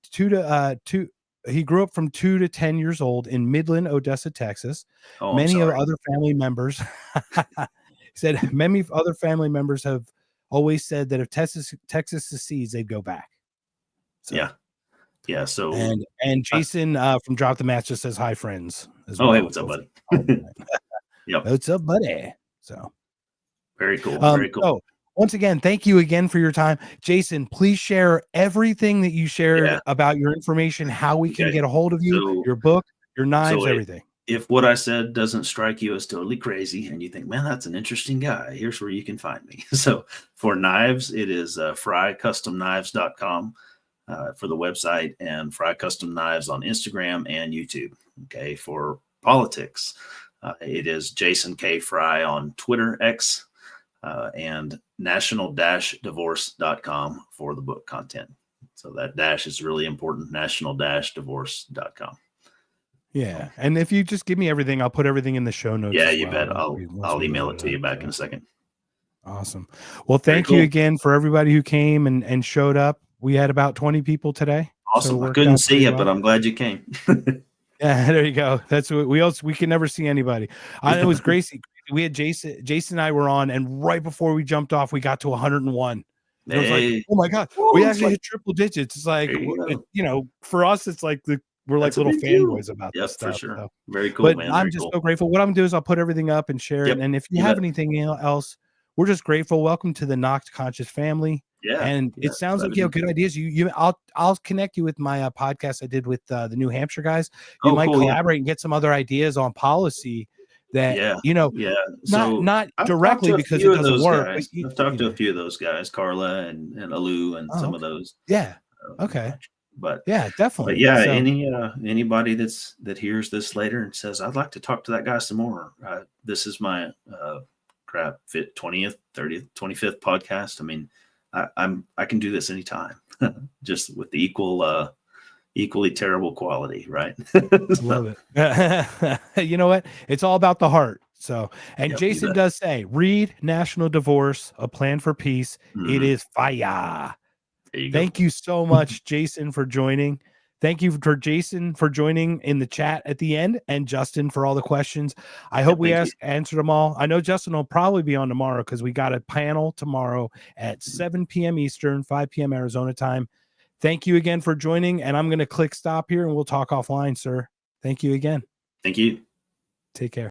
from 2 to 10 years old in Midland, Odessa, Texas. Many other family members said many other family members have always said that if Texas secedes, they'd go back. So, yeah. So and Jason from Drop the Match just says hi, friends. Hey, what's up, buddy? Yep. What's up, buddy? So very cool. Very cool. So, once again, thank you again for your time. Jason, please share everything that you shared about your information, how we can get a hold of you, your book, your knives, everything. If what I said doesn't strike you as totally crazy and you think, man, that's an interesting guy, here's where you can find me. So for knives, it is frycustomknives.com for the website, and Fry Custom Knives on Instagram and YouTube. Okay. For politics, it is Jason K. Fry on Twitter, X, and national-divorce.com for the book content. So that dash is really important, national-divorce.com. Yeah. And if you just give me everything, I'll put everything in the show notes. Yeah, you bet. I'll email it to you back in a second. Awesome. Well, thank you again for everybody who came and showed up. We had about 20 people today. Awesome. I couldn't see you, but I'm glad you came. Yeah, there you go. That's what we can never see anybody. I know it was Gracie. We had Jason and I were on, and right before we jumped off, we got to 101. It was like, oh my God, we actually hit triple digits. It's like, you know, for us, it's like we're like little fanboys about this stuff. For sure. So. Very cool, but man. I'm just so grateful. What I'm gonna do is I'll put everything up and share it. And if you have anything else, we're just grateful. Welcome to the Knocked Conscious family. Yeah. And it sounds like you have good ideas. I'll connect you with my podcast I did with the New Hampshire guys. You might collaborate and get some other ideas on policy that you know, not directly because it doesn't work. But I've talked to a few of those guys, Carla and Alu and some of those. Yeah. Okay. But yeah, definitely. But yeah, anybody that hears this later and says, I'd like to talk to that guy some more. This is my 20th, 30th, 25th podcast. I mean, I can do this anytime, just with the equally terrible quality, right? Love it. You know what? It's all about the heart. So, and Jason does say, read National Divorce, A Plan for Peace. It is fire. Thank you so much, Jason, for joining. Thank you for Jason for joining in the chat at the end, and Justin for all the questions. I hope we answered them all. I know Justin will probably be on tomorrow because we got a panel tomorrow at 7 p.m. Eastern, 5 p.m. Arizona time. Thank you again for joining, and I'm going to click stop here and we'll talk offline, sir. Thank you again. Thank you. Take care.